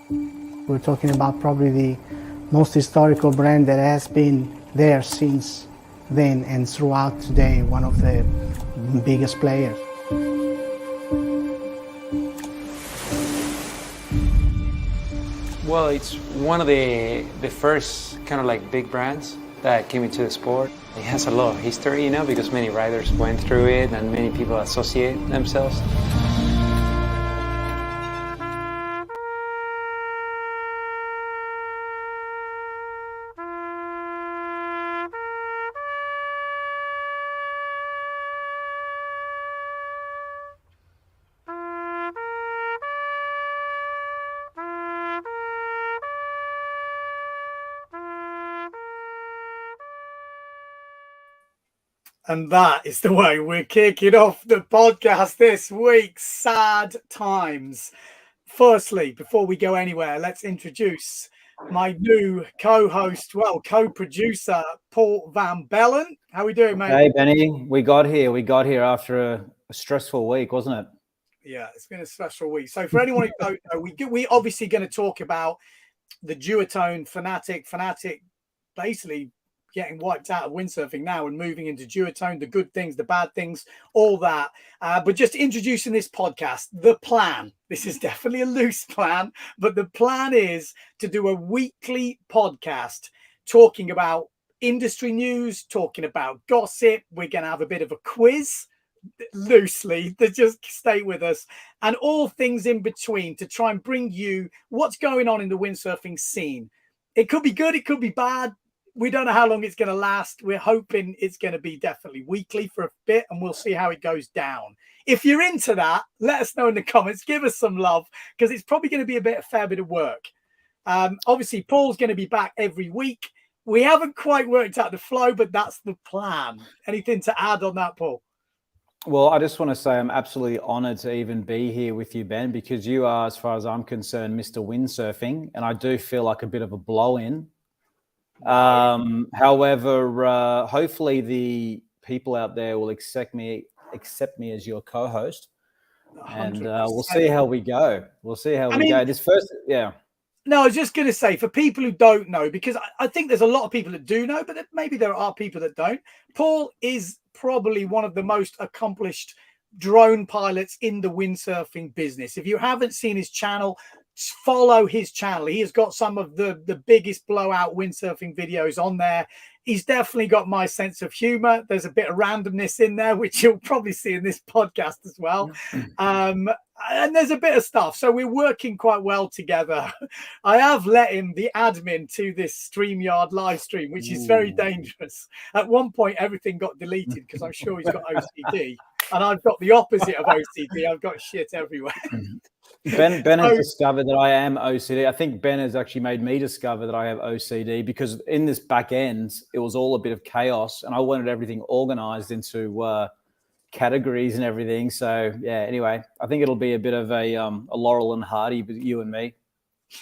We're talking about probably the most historical brand that has been there since then and throughout today, one of the biggest players. Well, it's one of the first kind of like big brands that came into the sport. It has a lot of history, you know, because many riders went through it and many people associate themselves. And that is the way we're kicking off the podcast this week. Sad times. Firstly, before we go anywhere, let's introduce my new co-host, co-producer, Paul Van Bellen. How are we doing, mate? Hey, Benny. We got here after a stressful week, wasn't it? Yeah, it's been a stressful week. So for anyone who don't know, we obviously going to talk about the duotone Fanatic basically getting wiped out of windsurfing now and moving into duotone, the good things, the bad things, all that. But just introducing this podcast, the plan, this is definitely a loose plan, but the plan is to do a weekly podcast talking about industry news, talking about gossip. We're going to have a bit of a quiz, loosely, to just stay with us, and all things in between to try and bring you what's going on in the windsurfing scene. It could be good, it could be bad. We don't know how long it's going to last. We're hoping it's going to be definitely weekly for a bit, and we'll see how it goes down. If you're into that, let us know in the comments. Give us some love, because it's probably going to be a fair bit of work. Obviously, Paul's going to be back every week. We haven't quite worked out the flow, but that's the plan. Anything to add on that, Paul? Well, I just want to say I'm absolutely honored to even be here with you, Ben, because you are, as far as I'm concerned, Mr. Windsurfing, and I do feel like a bit of a blow-in. However, hopefully the people out there will accept me as your co-host, and we'll see how we go. We'll see how we go. This first, yeah. No, I was just going to say, for people who don't know, because I think there's a lot of people that do know, but maybe there are people that don't. Paul is probably one of the most accomplished drone pilots in the windsurfing business. If you haven't seen his channel, follow his channel. He has got some of the biggest blowout windsurfing videos on there. He's definitely got my sense of humor. There's a bit of randomness in there, which you'll probably see in this podcast as well. And there's a bit of stuff. So we're working quite well together. I have let him the admin to this StreamYard live stream, which is very dangerous. At one point, everything got deleted because I'm sure he's got OCD. And I've got the opposite of OCD. I've got shit everywhere. Ben has discovered that I am OCD. I think Ben has actually made me discover that I have OCD, because in this back end, it was all a bit of chaos, and I wanted everything organized into categories and everything. So yeah, anyway, I think it'll be a bit of a Laurel and Hardy with you and me,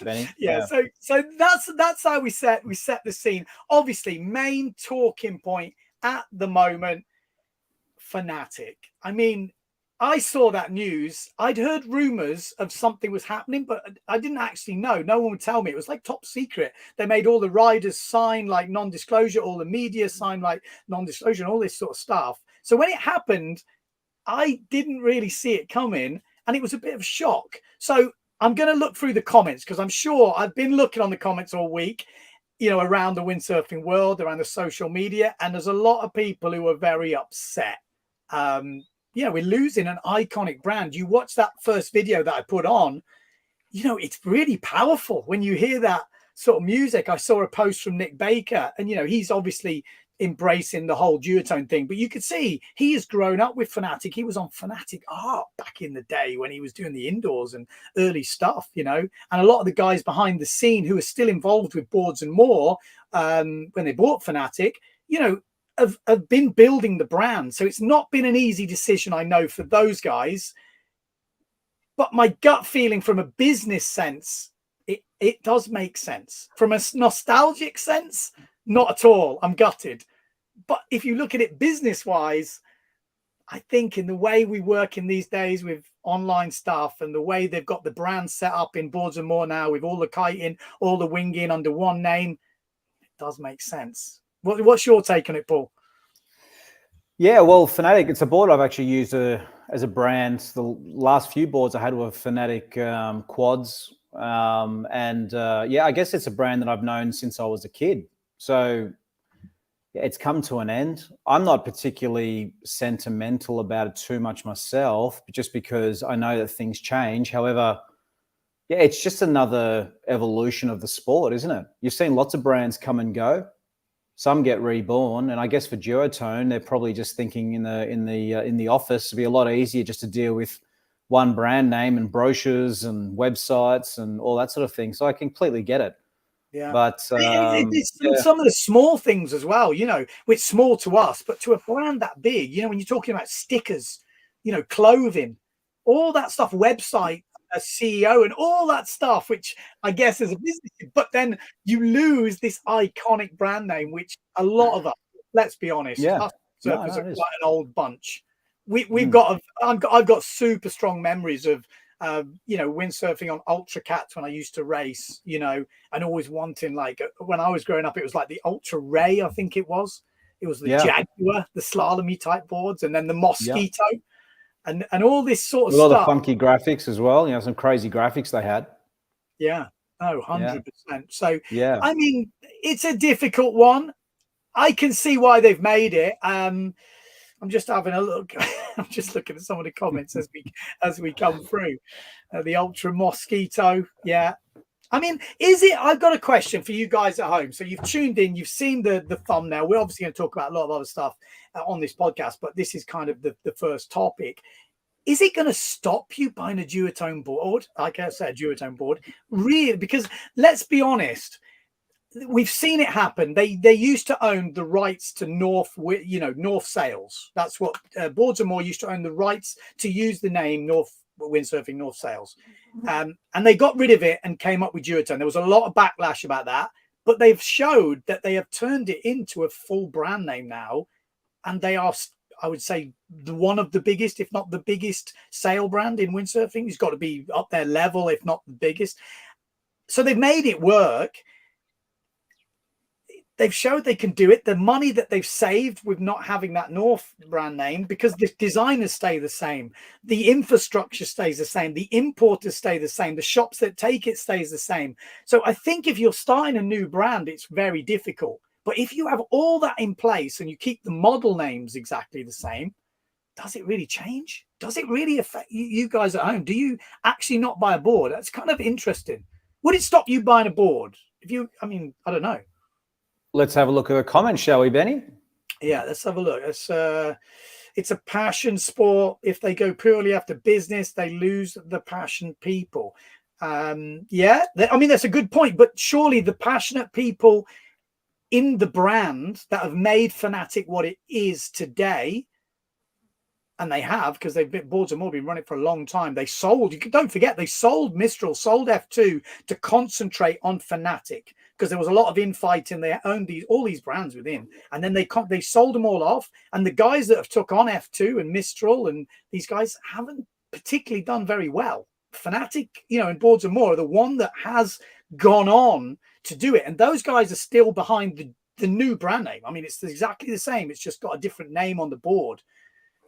Benny. Yeah. So that's how we set the scene. Obviously, main talking point at the moment, Fanatic. I mean, I saw that news. I'd heard rumors of something was happening, but I didn't actually know. No one would tell me. It was like top secret. They made all the riders sign like non-disclosure, all the media sign like non-disclosure, and all this sort of stuff. So when it happened, I didn't really see it coming, and it was a bit of a shock. So I'm going to look through the comments, because I'm sure I've been looking on the comments all week, you know, around the windsurfing world, around the social media, and there's a lot of people who are very upset. You know, we're losing an iconic brand. You watch that first video that I put on, you know, it's really powerful when you hear that sort of music. I saw a post from Nick Baker, and, you know, he's obviously embracing the whole duotone thing, but you could see he has grown up with Fanatic. He was on Fanatic Art back in the day when he was doing the indoors and early stuff, you know, and a lot of the guys behind the scene who are still involved with Boards and More, when they bought Fanatic, you know, have been building the brand. So it's not been an easy decision, I know, for those guys. But my gut feeling from a business sense, it does make sense. From a nostalgic sense, not at all. I'm gutted. But if you look at it business-wise, I think in the way we work in these days with online stuff and the way they've got the brand set up in Boards and More now with all the kiting, all the winging under one name, it does make sense. What's your take on it, Paul? Yeah, well, Fanatic, it's a board I've actually used as a brand. The last few boards I had were Fanatic quads. Yeah, I guess it's a brand that I've known since I was a kid. So yeah, it's come to an end. I'm not particularly sentimental about it too much myself, just because I know that things change. However, yeah, it's just another evolution of the sport, isn't it? You've seen lots of brands come and go. Some get reborn, and I guess for Duotone, they're probably just thinking in the office it'd be a lot easier just to deal with one brand name and brochures and websites and all that sort of thing. So I completely get it. Yeah, but it's some of the small things as well. You know, which small to us, but to a brand that big. You know, when you're talking about stickers, you know, clothing, all that stuff, website, a CEO, and all that stuff, which I guess is a business. But then you lose this iconic brand name, which a lot of us, let's be honest, us surfers are quite an old bunch. I've got super strong memories of you know, windsurfing on Ultra Cats when I used to race, you know, and always wanting, like, when I was growing up, it was like the Ultra Ray, I think it was the Jaguar, the slalomy type boards, and then the Mosquito. And all this sort of stuff. A lot of funky graphics as well. You know, some crazy graphics they had. Yeah. Oh, 100%. So, yeah, I mean, it's a difficult one. I can see why they've made it. I'm just having a look. I'm just looking at some of the comments as we come through. The Ultra Mosquito. Yeah. I mean, is it? I've got a question for you guys at home. So you've tuned in, you've seen the thumbnail. We're obviously going to talk about a lot of other stuff on this podcast, but this is kind of the first topic. Is it going to stop you buying a Duotone board? Like I said, a Duotone board, really? Because let's be honest, we've seen it happen. They used to own the rights to North Sails. That's what Boards and More used to own, the rights to use the name North Windsurfing North Sails. And they got rid of it and came up with Duotone. There was a lot of backlash about that, but they've showed that they have turned it into a full brand name now. And they are, I would say, one of the biggest, if not the biggest, sail brand in windsurfing. It's got to be up their level, if not the biggest. So they've made it work. They've showed they can do it. The money that they've saved with not having that North brand name, because the designers stay the same, the infrastructure stays the same, the importers stay the same, the shops that take it stays the same. So I think if you're starting a new brand, it's very difficult. But if you have all that in place and you keep the model names exactly the same, does it really change? Does it really affect you guys at home? Do you actually not buy a board? That's kind of interesting. Would it stop you buying a board? I don't know. Let's have a look at the comments, shall we, Benny? Yeah, let's have a look. It's a passion sport. If they go purely after business, they lose the passion people. That's a good point. But surely the passionate people in the brand that have made Fanatic what it is today, and they have, because Boards and More been running for a long time. Don't forget, they sold Mistral, sold F2 to concentrate on Fanatic, because there was a lot of infighting. They owned all these brands within, and then they sold them all off. And the guys that have took on F2 and Mistral and these guys haven't particularly done very well. Fanatic, and Boards and More are the one that has gone on to do it, and those guys are still behind the new brand name. I mean, it's exactly the same. It's just got a different name on the board.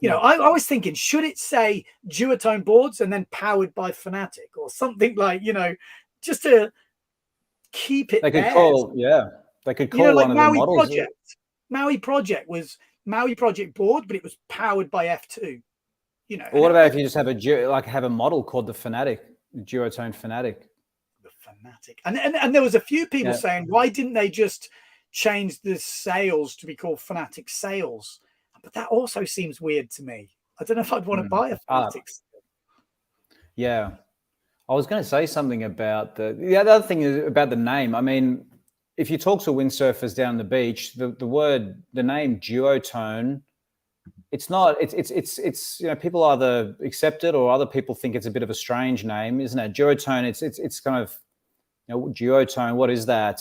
I was thinking, should it say Duotone boards and then powered by Fanatic or something like, just to keep it. They could call one of the models. Maui Project was Maui Project board, but it was powered by F2. Well, what about if you just have a model called the Fanatic, Duotone Fanatic? The Fanatic, and there was a few people saying, why didn't they just change the sails to be called Fanatic Sails? But that also seems weird to me. I don't know if I'd want to buy a Fanatic. Yeah. I was going to say something about the other thing is about the name. I mean, if you talk to windsurfers down the beach, the name Duotone, it's people either accept it or other people think it's a bit of a strange name, isn't it? Duotone, it's kind of, Duotone, what is that?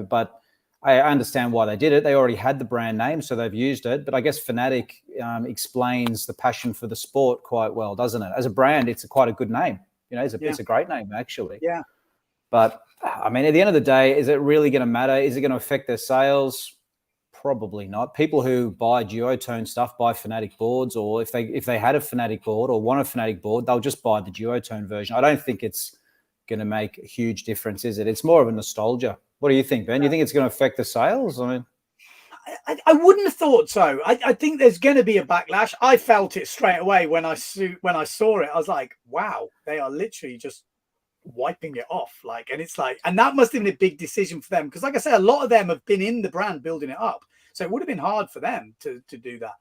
But I understand why they did it. They already had the brand name, so they've used it. But I guess Fanatic explains the passion for the sport quite well, doesn't it? As a brand, it's quite a good name. You know, it's a great name, actually. Yeah. But, I mean, at the end of the day, is it really going to matter? Is it going to affect their sales? Probably not. People who buy duotone stuff buy Fanatic boards, or if they had a Fanatic board or want a Fanatic board, they'll just buy the duotone version. I don't think it's going to make a huge difference, is it? It's more of a nostalgia. What do you think, Ben? You think it's going to affect the sales? I mean, I wouldn't have thought so. I think there's going to be a backlash. I felt it straight away when I saw it. I was like, wow, they are literally just wiping it off. Like, and it's like, and that must have been a big decision for them, because like I said, a lot of them have been in the brand building it up. So it would have been hard for them to do that.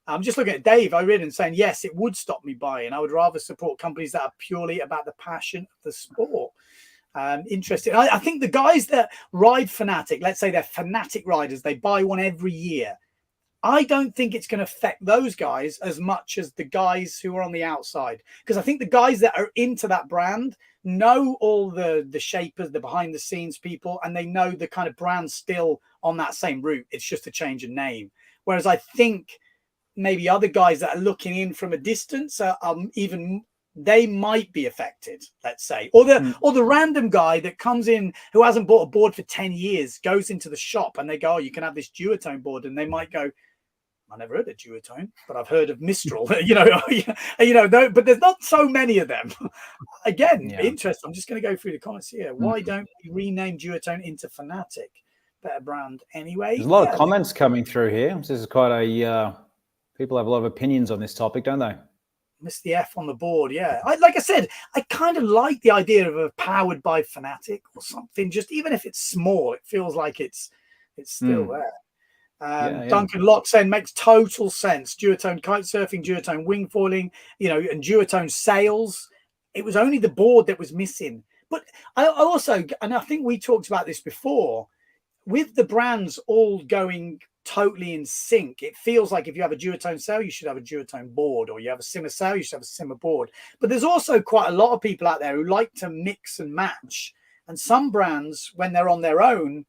I'm just looking at Dave. I read and saying, yes, it would stop me buying. I would rather support companies that are purely about the passion of the sport. Interesting. I think the guys that ride Fanatic, let's say they're Fanatic riders, they buy one every year. I don't think it's going to affect those guys as much as the guys who are on the outside, because I think the guys that are into that brand know all the shapers, the behind the scenes people, and they know the kind of brand still on that same route. It's just a change of name. Whereas I think maybe other guys that are looking in from a distance are even, they might be affected, let's say, or the random guy that comes in who hasn't bought a board for 10 years, goes into the shop and they go, oh, you can have this duotone board, and they might go, I never heard of duotone, but I've heard of Mistral, but there's not so many of them. Again, interesting. I'm just going to go through the comments here. Why don't we rename duotone into Fanatic? Better brand anyway. There's a lot of comments coming through here. This is quite a, people have a lot of opinions on this topic, don't they? Missed the F on the board. Yeah. Like I said, I kind of like the idea of a powered by Fanatic or something, just even if it's small, it feels like it's still there. Duncan Locke saying makes total sense. Duotone kite surfing, duotone wing foiling, and duotone sails. It was only the board that was missing. But I also, and I think we talked about this before, with the brands all going totally in sync, it feels like if you have a duotone sail, you should have a duotone board, or you have a simmer sail, you should have a simmer board. But there's also quite a lot of people out there who like to mix and match. And some brands, when they're on their own,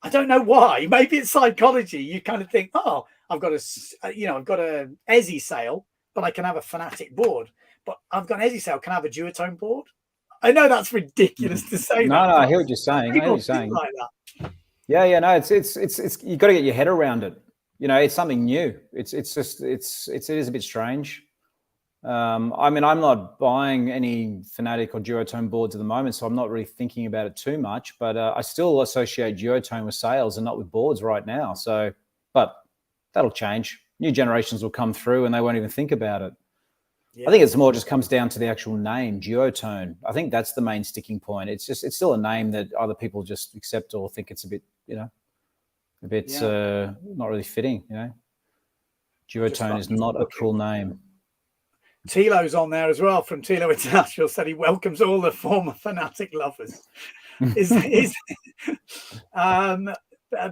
I don't know why. Maybe it's psychology. You kind of think, oh, I've got a Ezzy sail, but I can have a Fanatic board. But I've got an Ezzy sail, can I have a duotone board? I know that's ridiculous to say. No, I hear what you're saying. I hear what you're saying. Like that. Yeah. No, it's you got to get your head around it. It's something new. It is a bit strange. I mean, I'm not buying any Fanatic or duotone boards at the moment, so I'm not really thinking about it too much. But I still associate duotone with sails and not with boards right now. So, but that'll change. New generations will come through and they won't even think about it. Yeah. I think it's more just comes down to the actual name, duotone. I think that's the main sticking point. It's still a name that other people just accept or think it's a bit, not really fitting. Duotone is not a cool name. Tilo's on there as well from Tilo International, said he welcomes all the former Fanatic lovers.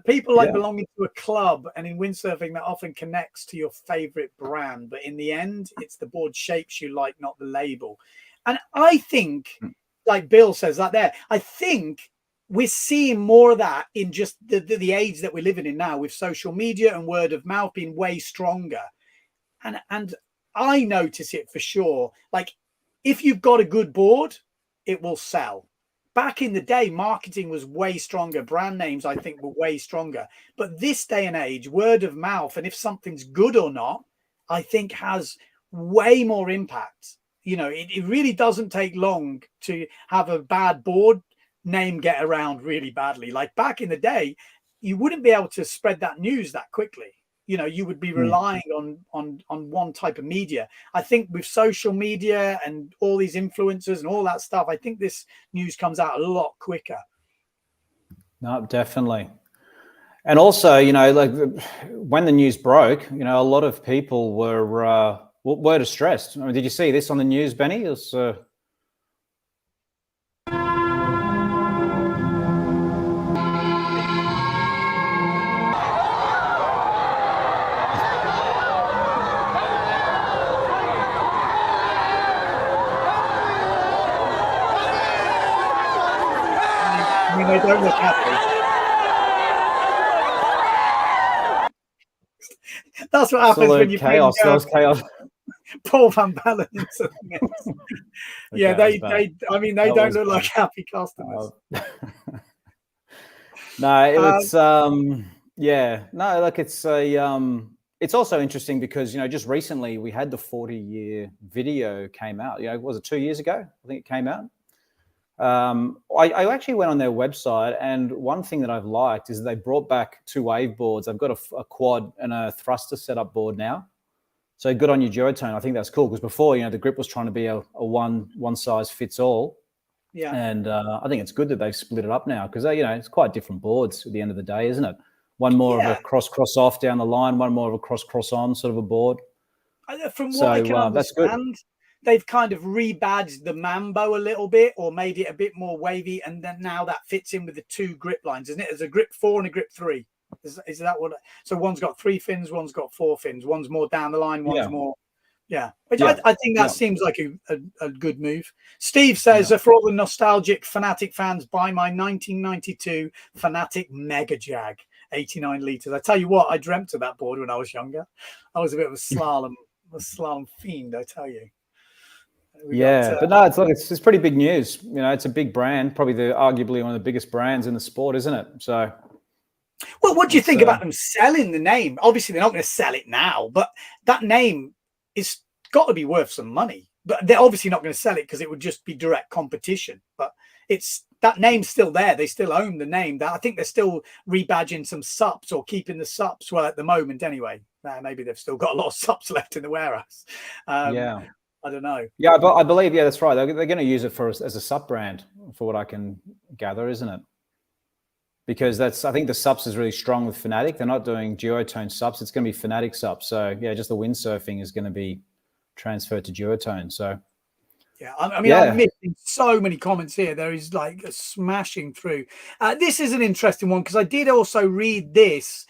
People like belonging to a club, and in windsurfing that often connects to your favorite brand, but in the end it's the board shapes you like, not the label. And I think, like Bill says that there, I think we're seeing more of that in just the age that we're living in now, with social media and word of mouth being way stronger. And I notice it for sure. Like, if you've got a good board, it will sell. Back in the day, marketing was way stronger. Brand names, I think, were way stronger. But this day and age, word of mouth, and if something's good or not, I think has way more impact. It really doesn't take long to have a bad board name get around really badly. Like back in the day, you wouldn't be able to spread that news that quickly. You would be relying on one type of media. I think with social media and all these influencers and all that stuff, I think this news comes out a lot quicker. No, definitely. And also, like when the news broke, a lot of people were distressed. I mean, did you see this on the news, Benny? It was, they don't look happy. That's what happens when you chaos. That was chaos. Paul Van Bellen into the mix. Yeah, they I mean, they don't look like happy customers. No, it's yeah, no, like it's also interesting because, you know, just recently we had the 40-year video came out. You know, was it 2 years ago? I think it came out. I actually went on their website, and one thing that I've liked is they brought back 2 wave boards. I've got a quad and a thruster setup board now. So good on you, Duotone. I think that's cool because before, you know, the grip was trying to be a one size fits all. Yeah. And I think it's good that they've split it up now because, you know, it's quite different boards at the end of the day, isn't it? One more of a cross off down the line, one more of a cross on sort of a board. From what I can understand, they've kind of rebadged the Mambo a little bit or made it a bit more wavy. And then now that fits in with the 2 grip lines, isn't it? There's a grip 4 and a grip 3. Is that what? So one's got 3 fins, one's got 4 fins, one's more down the line, one's more. Yeah, which I think that seems like a good move. Steve says, for all the nostalgic Fanatic fans, buy my 1992 Fanatic Mega Jag, 89 litres. I tell you what, I dreamt of that board when I was younger. I was a bit of a slalom fiend, I tell you. But no, it's pretty big news. You know, it's a big brand, probably arguably one of the biggest brands in the sport, isn't it? So. Well, what do you think about them selling the name? Obviously, they're not going to sell it now, but that name is got to be worth some money. But they're obviously not going to sell it because it would just be direct competition. But that name's still there. They still own the name. That I think they're still rebadging some subs or keeping the subs. Well, at the moment, anyway. Maybe they've still got a lot of subs left in the warehouse. I don't know. Yeah, but I believe that's right. They're going to use it as a sub brand, for what I can gather, isn't it? Because I think the subs is really strong with Fanatic. They're not doing Duotone subs. It's going to be Fanatic subs. So yeah, just the windsurfing is going to be transferred to Duotone. So yeah, I mean, I'm missing so many comments here. There is like a smashing through. This is an interesting one because I did also read this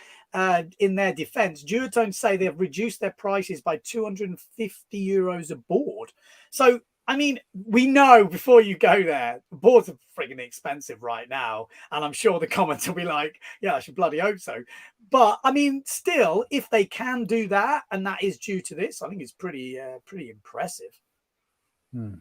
in their defense. Duotone say they have reduced their prices by €250 a board. So I mean, we know before you go there, the boards are frigging expensive right now. And I'm sure the comments will be like, yeah, I should bloody hope so. But I mean, still, if they can do that, and that is due to this, I think it's pretty impressive. Definitely.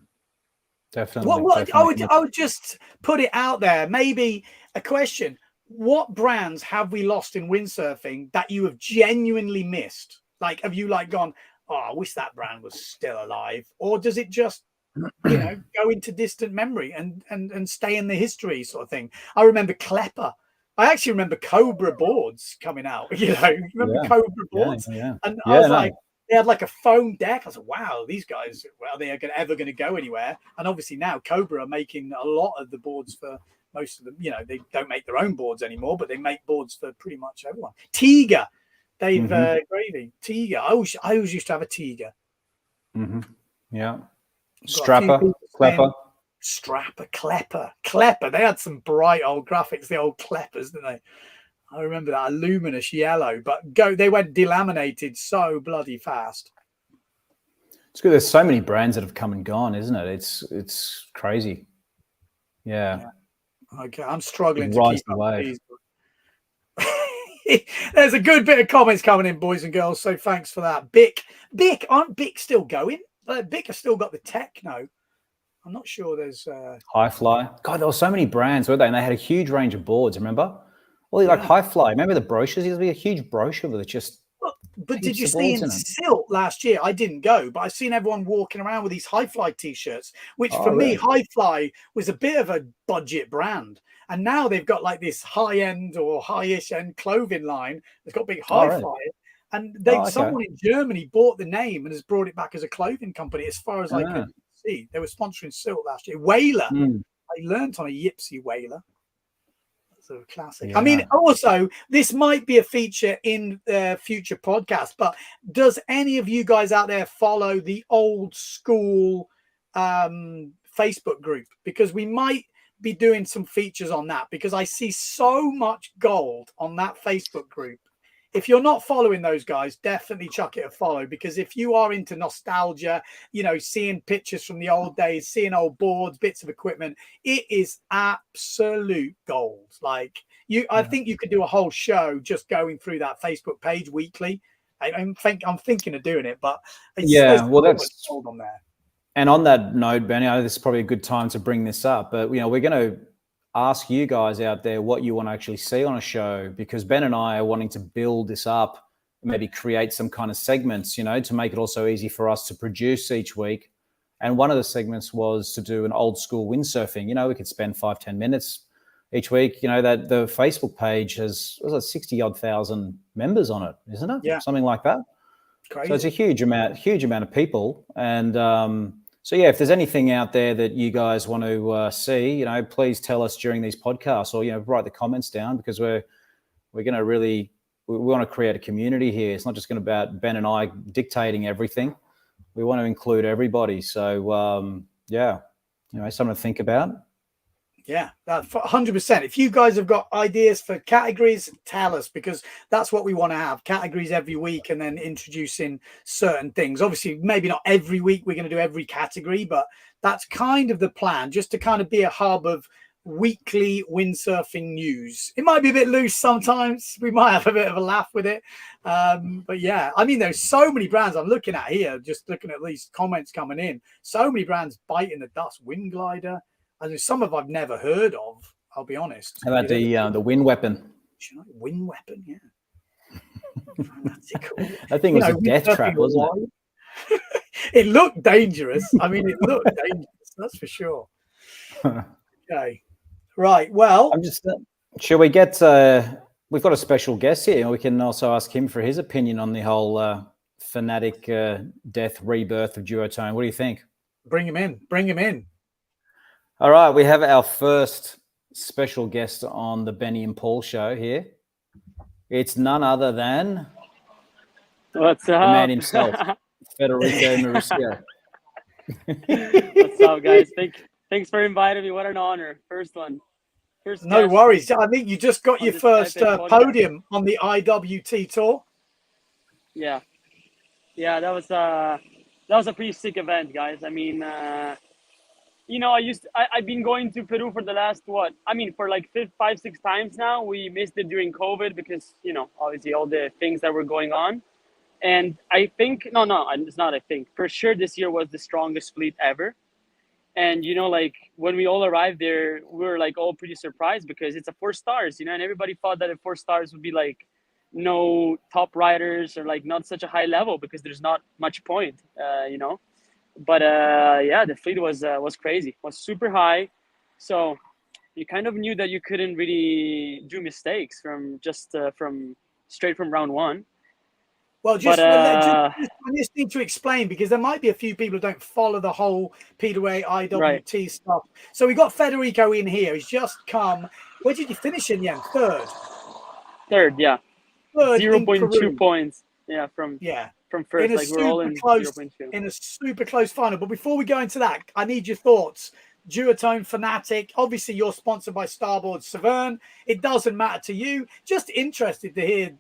Definitely. I would just put it out there. Maybe a question. What brands have we lost in windsurfing that you have genuinely missed? Like, have you gone, oh, I wish that brand was still alive? Or does it just, you know, go into distant memory and stay in the history sort of thing? I remember Klepper. I actually remember Cobra boards coming out. You know, remember Cobra boards? And I was like, they had like a foam deck. I was like, wow, these guys, are they ever going to go anywhere? And obviously now Cobra are making a lot of the boards for most of them. You know, they don't make their own boards anymore, but they make boards for pretty much everyone. Tiga. Dave Gravy, Tiga. I always used to have a Tiga. Yeah. Strapper, Klepper. They had some bright old graphics, the old Kleppers, didn't they? I remember that, a luminous yellow, but they went delaminated so bloody fast. It's good. There's so many brands that have come and gone, isn't it? It's crazy. Yeah. Okay, I'm struggling to keep up with these. There's a good bit of comments coming in, boys and girls, so thanks for that. Bic, aren't Bic still going? Bic have still got the Techno. I'm not sure there's High Fly. God, there were so many brands, weren't they? And they had a huge range of boards, remember? Well, like High Fly. Remember the brochures? There used to be a huge brochure with it just. But did you see in Silt last year? I didn't go, but I've seen everyone walking around with these High Fly t-shirts, which for me, High Fly was a bit of a budget brand. And now they've got like this high-end or high-ish end clothing line. It's got big High Fly. And someone in Germany bought the name and has brought it back as a clothing company, as far as I can see. They were sponsoring Silt last year. Whaler. I learnt on a Yipsy Whaler. That's a classic. I mean, also, this might be a feature in future podcasts, but does any of you guys out there follow the old school Facebook group? Because we might be doing some features on that, because I see so much gold on that Facebook group. If you're not following those guys, definitely chuck it a follow, because if you are into nostalgia, you know, seeing pictures from the old days, seeing old boards, bits of equipment, it is absolute gold. Like I think you could do a whole show just going through that Facebook page weekly I'm thinking of doing it, but yeah, well, so much that's gold on there. And on that note, Benny, I know this is probably a good time to bring this up, but we're going to ask you guys out there what you want to actually see on a show, because Ben and I are wanting to build this up, maybe create some kind of segments, to make it also easy for us to produce each week. And one of the segments was to do an old school windsurfing. We could spend 5-10 minutes each week. That the Facebook page has 60-odd thousand members on it, isn't it? Yeah. Something like that. Crazy. So it's a huge amount of people. And so, yeah, if there's anything out there that you guys want to see, please tell us during these podcasts, or, write the comments down, because we're going to we want to create a community here. It's not just going to be about Ben and I dictating everything. We want to include everybody. So, something to think about. Yeah, 100%. If you guys have got ideas for categories, tell us, because that's what we want to have, categories every week, and then introducing certain things. Obviously, maybe not every week we're going to do every category, but that's kind of the plan, just to kind of be a hub of weekly windsurfing news. It might be a bit loose sometimes. We might have a bit of a laugh with it. But yeah, I mean, there's so many brands I'm looking at here, just looking at these comments coming in. So many brands biting the dust. Wind Glider. I mean, some of I've never heard of, I'll be honest. How about the Wind Weapon? Wind Weapon, yeah. Fanatical. I think it was a death trap, wasn't it? It looked dangerous. I mean, it looked dangerous, that's for sure. Okay. Right, well. I'm just, shall we get, we've got a special guest here. We can also ask him for his opinion on the whole Fanatic death rebirth of duotone. What do you think? Bring him in. All right, we have our first special guest on the Benny and Paul show here. It's none other than what's up? The man himself, Federico Mauricio. What's up, guys? Thanks for inviting me. What an honor. First No worries. I think you just got your first podium on the IWT tour. Yeah, that was a pretty sick event, guys. I mean, I've been going to Peru for the last, for like 5-6 times now. We missed it during COVID because, obviously all the things that were going on. And I think, no, it's not, I think. For sure this year was the strongest fleet ever. And, when we all arrived there, we were like all pretty surprised because it's a 4 stars, and everybody thought that a 4 stars would be like no top riders or like not such a high level because there's not much point, But the fleet was crazy, was super high. So you kind of knew that you couldn't really do mistakes from straight from round one. Well, I just need to explain, because there might be a few people who don't follow the whole P2A IWT stuff. So we got Federico in here. He's just come. Where did you finish in the end? Third, yeah. 0.2 points. Yeah, from first. Like we're all in 0.2. In a super close final. But before we go into that, I need your thoughts. Duotone, Fanatic. Obviously, you're sponsored by Starboard Severn. It doesn't matter to you. Just interested to hear,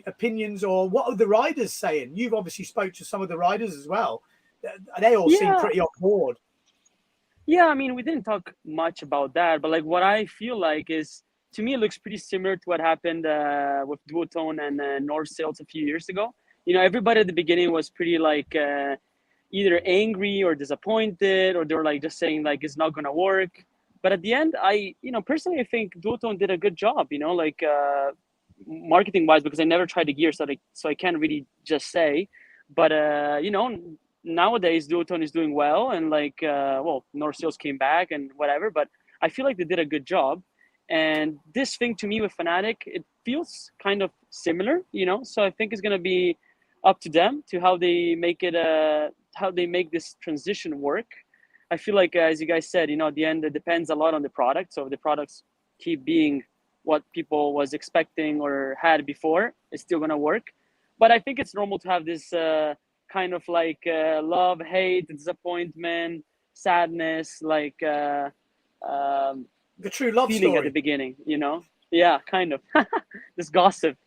opinions, or what are the riders saying? You've obviously spoke to some of the riders as well. They all seem pretty on board. Yeah, I mean, we didn't talk much about that, but like what I feel like is, to me, it looks pretty similar to what happened with Duotone and North Sails a few years ago. Everybody at the beginning was pretty like either angry or disappointed, or they were like just saying like it's not gonna work. But at the end, personally, I think Duotone did a good job. Marketing wise, because I never tried the gear, so I can't really just say. But nowadays Duotone is doing well, and North Sails came back and whatever. But I feel like they did a good job. And this thing to me with Fanatic, it feels kind of similar, So I think it's gonna be up to them to how they make it, how they make this transition work. I feel like, as you guys said, at the end, it depends a lot on the product. So if the products keep being what people was expecting or had before, it's still gonna work. But I think it's normal to have this kind of like love, hate, disappointment, sadness, like the true love feeling story at the beginning, Yeah, kind of. This gossip.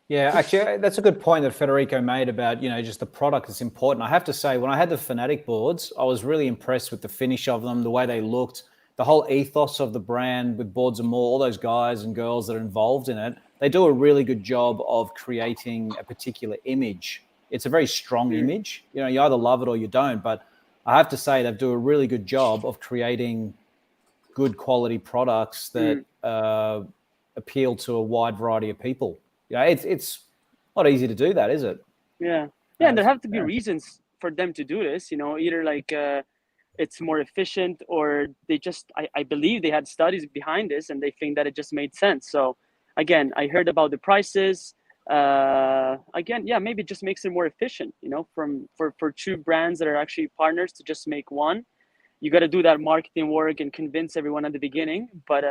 Yeah, actually, that's a good point that Federico made about, just the product is important. I have to say, when I had the Fanatic boards, I was really impressed with the finish of them, the way they looked, the whole ethos of the brand with Boards and More, all those guys and girls that are involved in it. they do a really good job of creating a particular image. It's a very strong image. You know, you either love it or you don't. But I have to say, they do a really good job of creating good quality products that appeal to a wide variety of people. You know, it's not easy to do that, is it? Yeah, and there have to be reasons for them to do this. You know, either like it's more efficient, or they just I believe they had studies behind this and they think that it just made sense. So again, I heard about the prices. Again, yeah, maybe it just makes it more efficient, you know, for two brands that are actually partners to just make one. You got to do that marketing work and convince everyone at the beginning, but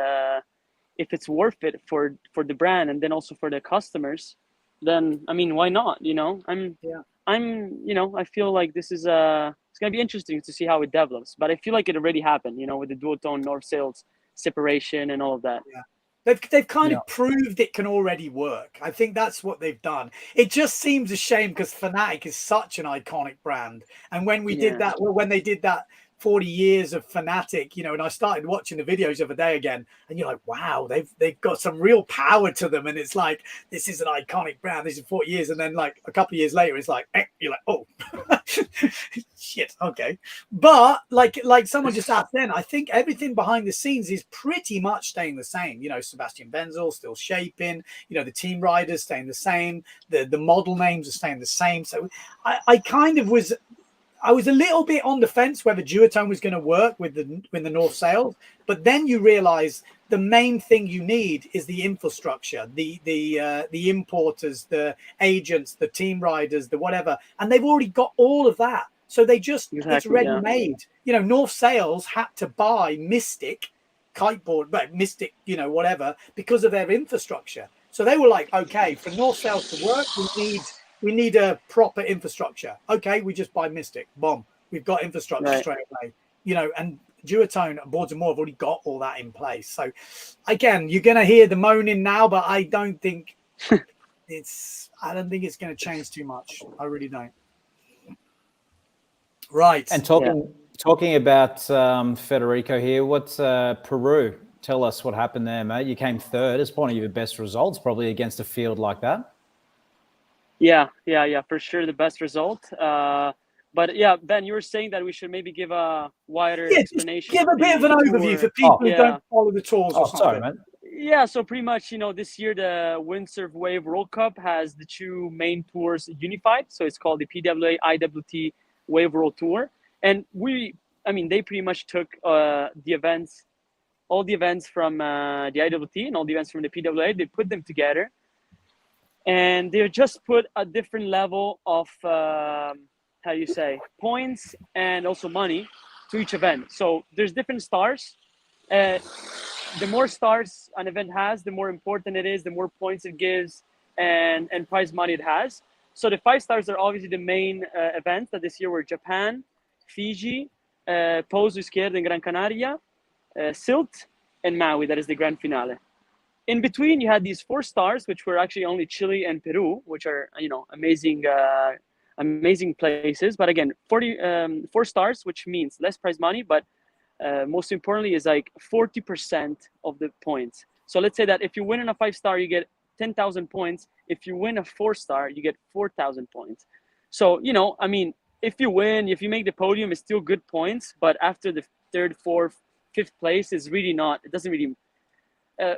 if it's worth it for the brand and then also for the customers, then I mean, why not? You know, you know, I feel like this is it's gonna be interesting to see how it develops, but I feel like it already happened, you know, with the dual tone north sails separation and all of that. Yeah. They've kind of proved it can already work. I think that's what they've done. It just seems a shame because Fanatic is such an iconic brand. And when we did that, when they did that 40 years of Fanatic, you know, and I started watching the videos the other day again, and you're like, wow, they've got some real power to them. And it's like, this is an iconic brand. This is 40 years. And then like a couple of years later, it's like, you're like, oh, shit, okay. But like someone just asked then, I think everything behind the scenes is pretty much staying the same. You know, Sebastian Wenzel still shaping, you know, the team riders staying the same, the model names are staying the same. So I kind of was a little bit on the fence whether duotone was going to work with the North Sails, but then you realize the main thing you need is the infrastructure, the importers, the agents, the team riders, the whatever, and they've already got all of that. So they just it's ready made. You know, North Sails had to buy Mystic kiteboard, but Mystic, you know, whatever, because of their infrastructure. So they were like, okay, for North Sails to work, we need a proper infrastructure. Okay, we just buy Mystic. Boom. We've got infrastructure straight away. You know, and duotone and Boards and More have already got all that in place. So again, you're gonna hear the moaning now, but I don't think it's gonna change too much. I really don't. Right. And talking about Federico here, what's Peru? Tell us what happened there, mate. You came third. It's one of your best results, probably, against a field like that. Yeah, for sure, the best result. But yeah, Ben, you were saying that we should maybe give a wider explanation. Give a bit of an overview for people who don't follow the tours or something. Sorry, man. Yeah, so pretty much, you know, this year the Windsurf Wave World Cup has the two main tours unified. So it's called the PWA IWT Wave World Tour. And they pretty much took all the events from the IWT and all the events from the PWA, they put them together. And they just put a different level of, points and also money to each event. So there's different stars. The more stars an event has, the more important it is, the more points it gives, and prize money it has. So the 5 stars are obviously the main events that this year were Japan, Fiji, Pouso Izquierdo in Gran Canaria, Sylt, and Maui, that is the grand finale. In between, you had these 4 stars, which were actually only Chile and Peru, which are, you know, amazing places. But again, 4 stars, which means less prize money, but most importantly is like 40% of the points. So let's say that if you win in a 5-star, you get 10,000 points. If you win a 4-star, you get 4,000 points. So, you know, I mean, if you win, if you make the podium, it's still good points. But after the 3rd, 4th, 5th place, is really not, it doesn't really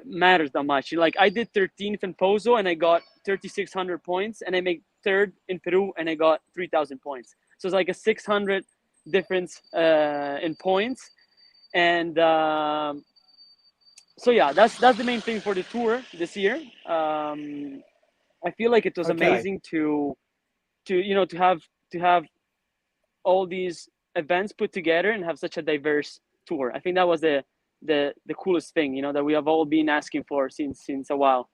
matters that much. Like I did 13th in Pozo and I got 3,600 points, and I made 3rd in Peru and I got 3,000 points. So it's like a 600 difference in points. And so yeah, that's the main thing for the tour this year. I feel like it was amazing to have all these events put together and have such a diverse tour. I think that was the coolest thing, you know, that we have all been asking for since a while.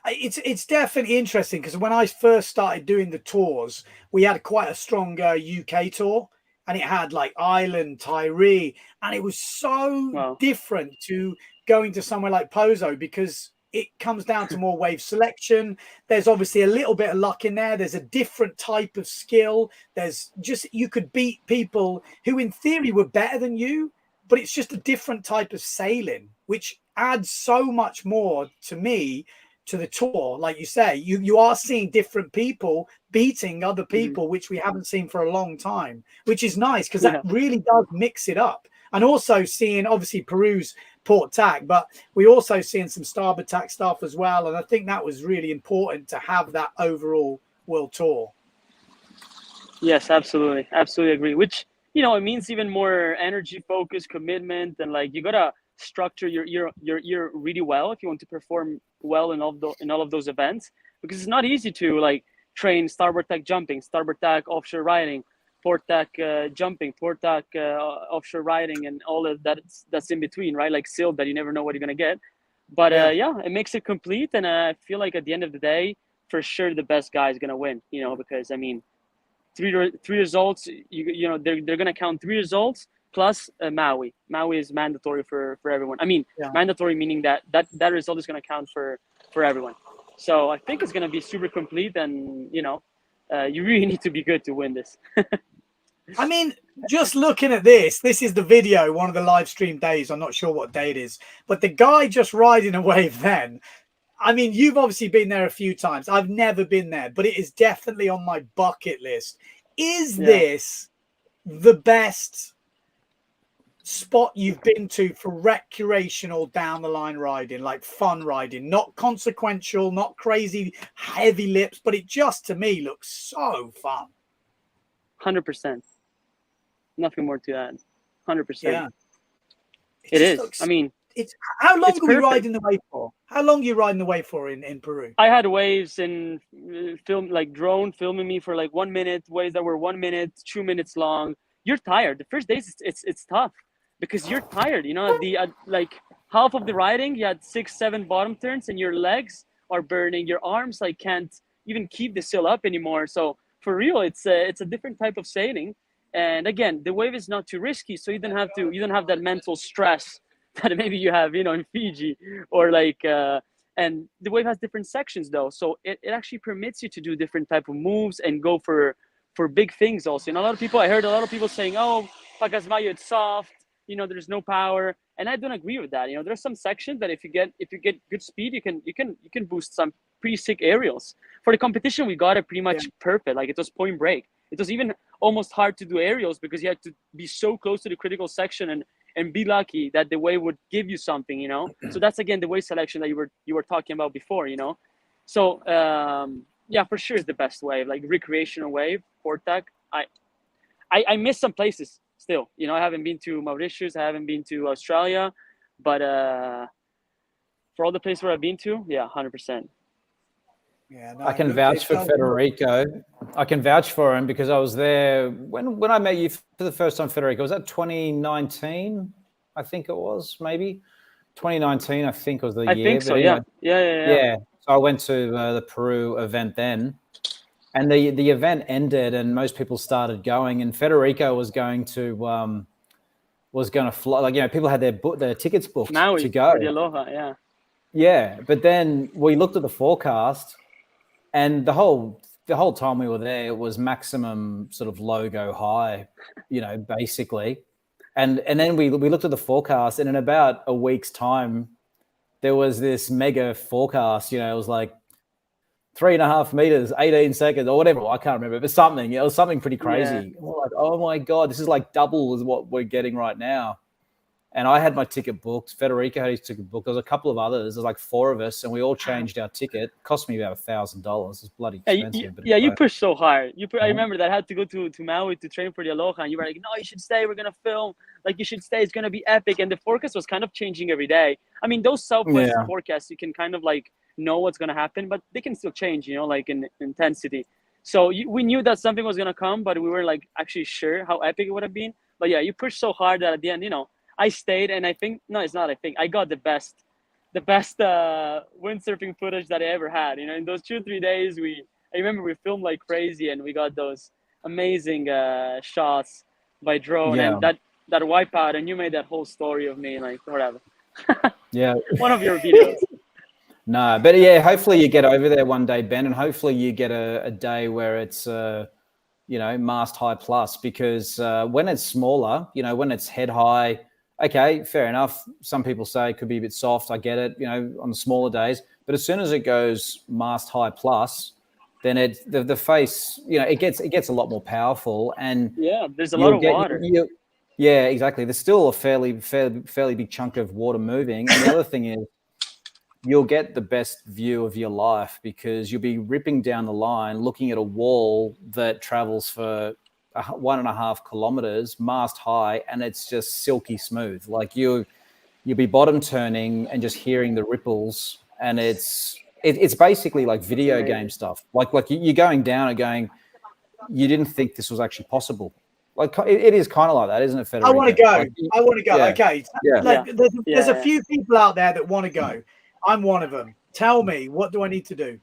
It's definitely interesting because when I first started doing the tours, we had quite a strong UK tour, and it had like Ireland, Tyree, and it was so different to going to somewhere like Pozo because it comes down to more wave selection. There's obviously a little bit of luck in there. There's a different type of skill. There's just, you could beat people who in theory were better than you, but it's just a different type of sailing, which adds so much more to me to the tour. Like you say, you are seeing different people beating other people, which we haven't seen for a long time, which is nice because that really does mix it up. And also seeing obviously Peru's port tack, but we also seeing some starboard tack stuff as well. And I think that was really important to have that overall world tour. Yes, absolutely. Absolutely agree. Which, you know, it means even more energy, focus, commitment, and like you gotta structure your year really well if you want to perform well in all of those events, because it's not easy to like train starboard tack jumping, starboard tack offshore riding, port tack jumping, port tack offshore riding, and all of that's in between, right? Like SILT that you never know what you're gonna get. But yeah, it makes it complete, and I feel like at the end of the day, for sure the best guy is gonna win. You know, because I mean, three results. You know they're gonna count 3 results plus Maui. Maui is mandatory for everyone. I mean, mandatory meaning that result is gonna count for everyone. So I think it's gonna be super complete, and you know, you really need to be good to win this. I mean, just looking at this is the video, one of the live stream days. I'm not sure what day it is, but the guy just riding a wave then. I mean, you've obviously been there a few times. I've never been there, but it is definitely on my bucket list. Is this the best spot you've been to for recreational down the line riding, like fun riding, not consequential, not crazy heavy lips, but it just to me looks so fun? 100%. Nothing more to add. 100%. Yeah, it is. Looks, I mean, it's how long it's are we perfect. riding the wave for? How long are you riding the wave for in Peru? I had waves and film, like drone filming me for like 1 minute, waves that were 1 minute, 2 minutes long. You're tired. The first days it's tough because you're tired. You know, the like half of the riding, you had 6-7 bottom turns, and your legs are burning. Your arms like can't even keep the sail up anymore. So for real, it's a different type of sailing. And again, the wave is not too risky, so you don't have that mental stress that maybe you have, you know, in Fiji or like. And the wave has different sections though, so it actually permits you to do different type of moves and go for big things also. And I heard a lot of people saying, "Oh, Pacasmayo, it's soft. You know, there's no power," and I don't agree with that. You know, there's some sections that if you get good speed, you can boost some pretty sick aerials. For the competition, we got it pretty much perfect. Like it was point break. It was even almost hard to do aerials because you had to be so close to the critical section and be lucky that the wave would give you something, you know. So that's again the wave selection that you were talking about before, you know. So yeah, for sure it's the best wave, like recreational wave, port tack. I miss some places still, you know. I haven't been to Mauritius, I haven't been to Australia, but for all the places where I've been to, yeah, 100%. Yeah, no, I can vouch for Federico. I can vouch for him because I was there when I met you for the first time, Federico. Was that 2019? I think it was, maybe 2019. I think was the year. I think so. Anyway, yeah. So I went to the Peru event then, and the event ended, and most people started going, and Federico was going to fly. Like, you know, people had their tickets booked Maui, to go. For the Aloha, yeah. Yeah, but then we looked at the forecast. And the whole time we were there, it was maximum sort of low go high, you know, basically. And then we looked at the forecast, and in about a week's time, there was this mega forecast. You know, it was like 3.5 meters, 18 seconds, or whatever. I can't remember, but something. It was something pretty crazy. Yeah. We're like, oh my god, this is like double as what we're getting right now. And I had my ticket booked. Federico had his ticket booked. There was a couple of others. There's like 4 of us, and we all changed our ticket. It cost me about $1,000. It's bloody expensive. You pushed so hard. I remember that I had to go to Maui to train for the Aloha, and you were like, "No, you should stay. We're gonna film. Like, you should stay. It's gonna be epic." And the forecast was kind of changing every day. I mean, those Southwest forecasts, you can kind of like know what's gonna happen, but they can still change. You know, like in intensity. So we knew that something was gonna come, but we were like actually sure how epic it would have been. But yeah, you pushed so hard that at the end, you know, I stayed, and I think I got the best windsurfing footage that I ever had. You know, in those 2-3 days, I remember we filmed like crazy, and we got those amazing shots by drone, and that wipeout, and you made that whole story of me, like whatever. Yeah, one of your videos. No, but yeah, hopefully you get over there one day, Ben, and hopefully you get a day where it's you know, mast high plus, because when it's smaller, you know, when it's head high, okay, fair enough. Some people say it could be a bit soft. I get it, on the smaller days. But as soon as it goes mast high plus, then the face, it gets a lot more powerful, and yeah, there's a lot of water. Yeah, exactly. There's still a fairly big chunk of water moving, and the other thing is, you'll get the best view of your life because you'll be ripping down the line, looking at a wall that travels for 1.5 kilometers, mast high, and it's just silky smooth. Like you'll be bottom turning and just hearing the ripples, and it's basically like video game stuff. Like you're going down and going, you didn't think this was actually possible. Like it is kind of like that, isn't it, Federico? I want to go. Like, I want to go. Yeah. Okay. Yeah. Like, there's a few people out there that want to go. I'm one of them. Tell me, what do I need to do?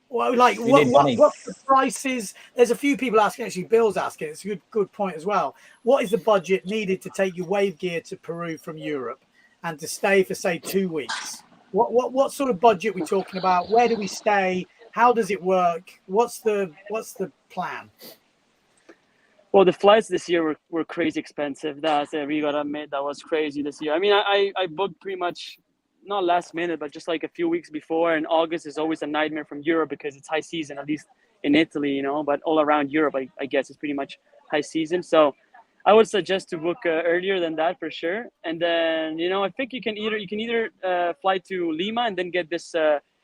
Well, like what's the prices? There's a few people asking. Actually, Bill's asking. It's a good point as well. What is the budget needed to take your wave gear to Peru from Europe and to stay for say 2 weeks? What sort of budget are we talking about? Where do we stay? How does it work? What's the plan? Well, the flights this year were crazy expensive. We gotta admit, that was crazy this year. I mean, I booked pretty much not last minute, but just like a few weeks before. And August is always a nightmare from Europe because it's high season, at least in Italy, But all around Europe, I guess it's pretty much high season. So I would suggest to book earlier than that for sure. And then I think you can either fly to Lima and then get this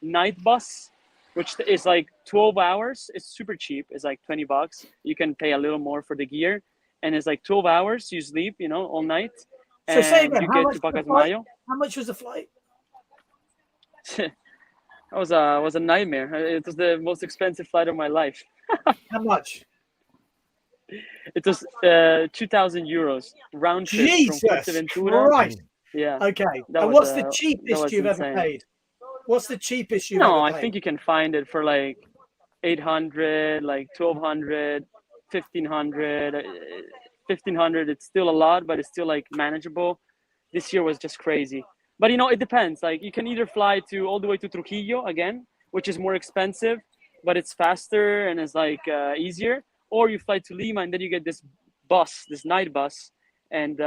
night bus, which is like 12 hours. It's super cheap. It's like $20. You can pay a little more for the gear, and it's like 12 hours. You sleep, all night. So say again, you get to Pacasmayo. How much was the flight? That was a nightmare. It was the most expensive flight of my life. How much? It was 2,000 euros round trip from Fuerteventura. Right. Yeah. Okay. And what's the cheapest you've ever paid? What's the cheapest you've ever paid? I think you can find it for like 800, like 1,200, 1,500. 1,500. It's still a lot, but it's still like manageable. This year was just crazy. But it depends. Like you can either fly all the way to Trujillo again, which is more expensive, but it's faster and it's like easier. Or you fly to Lima and then you get this night bus, and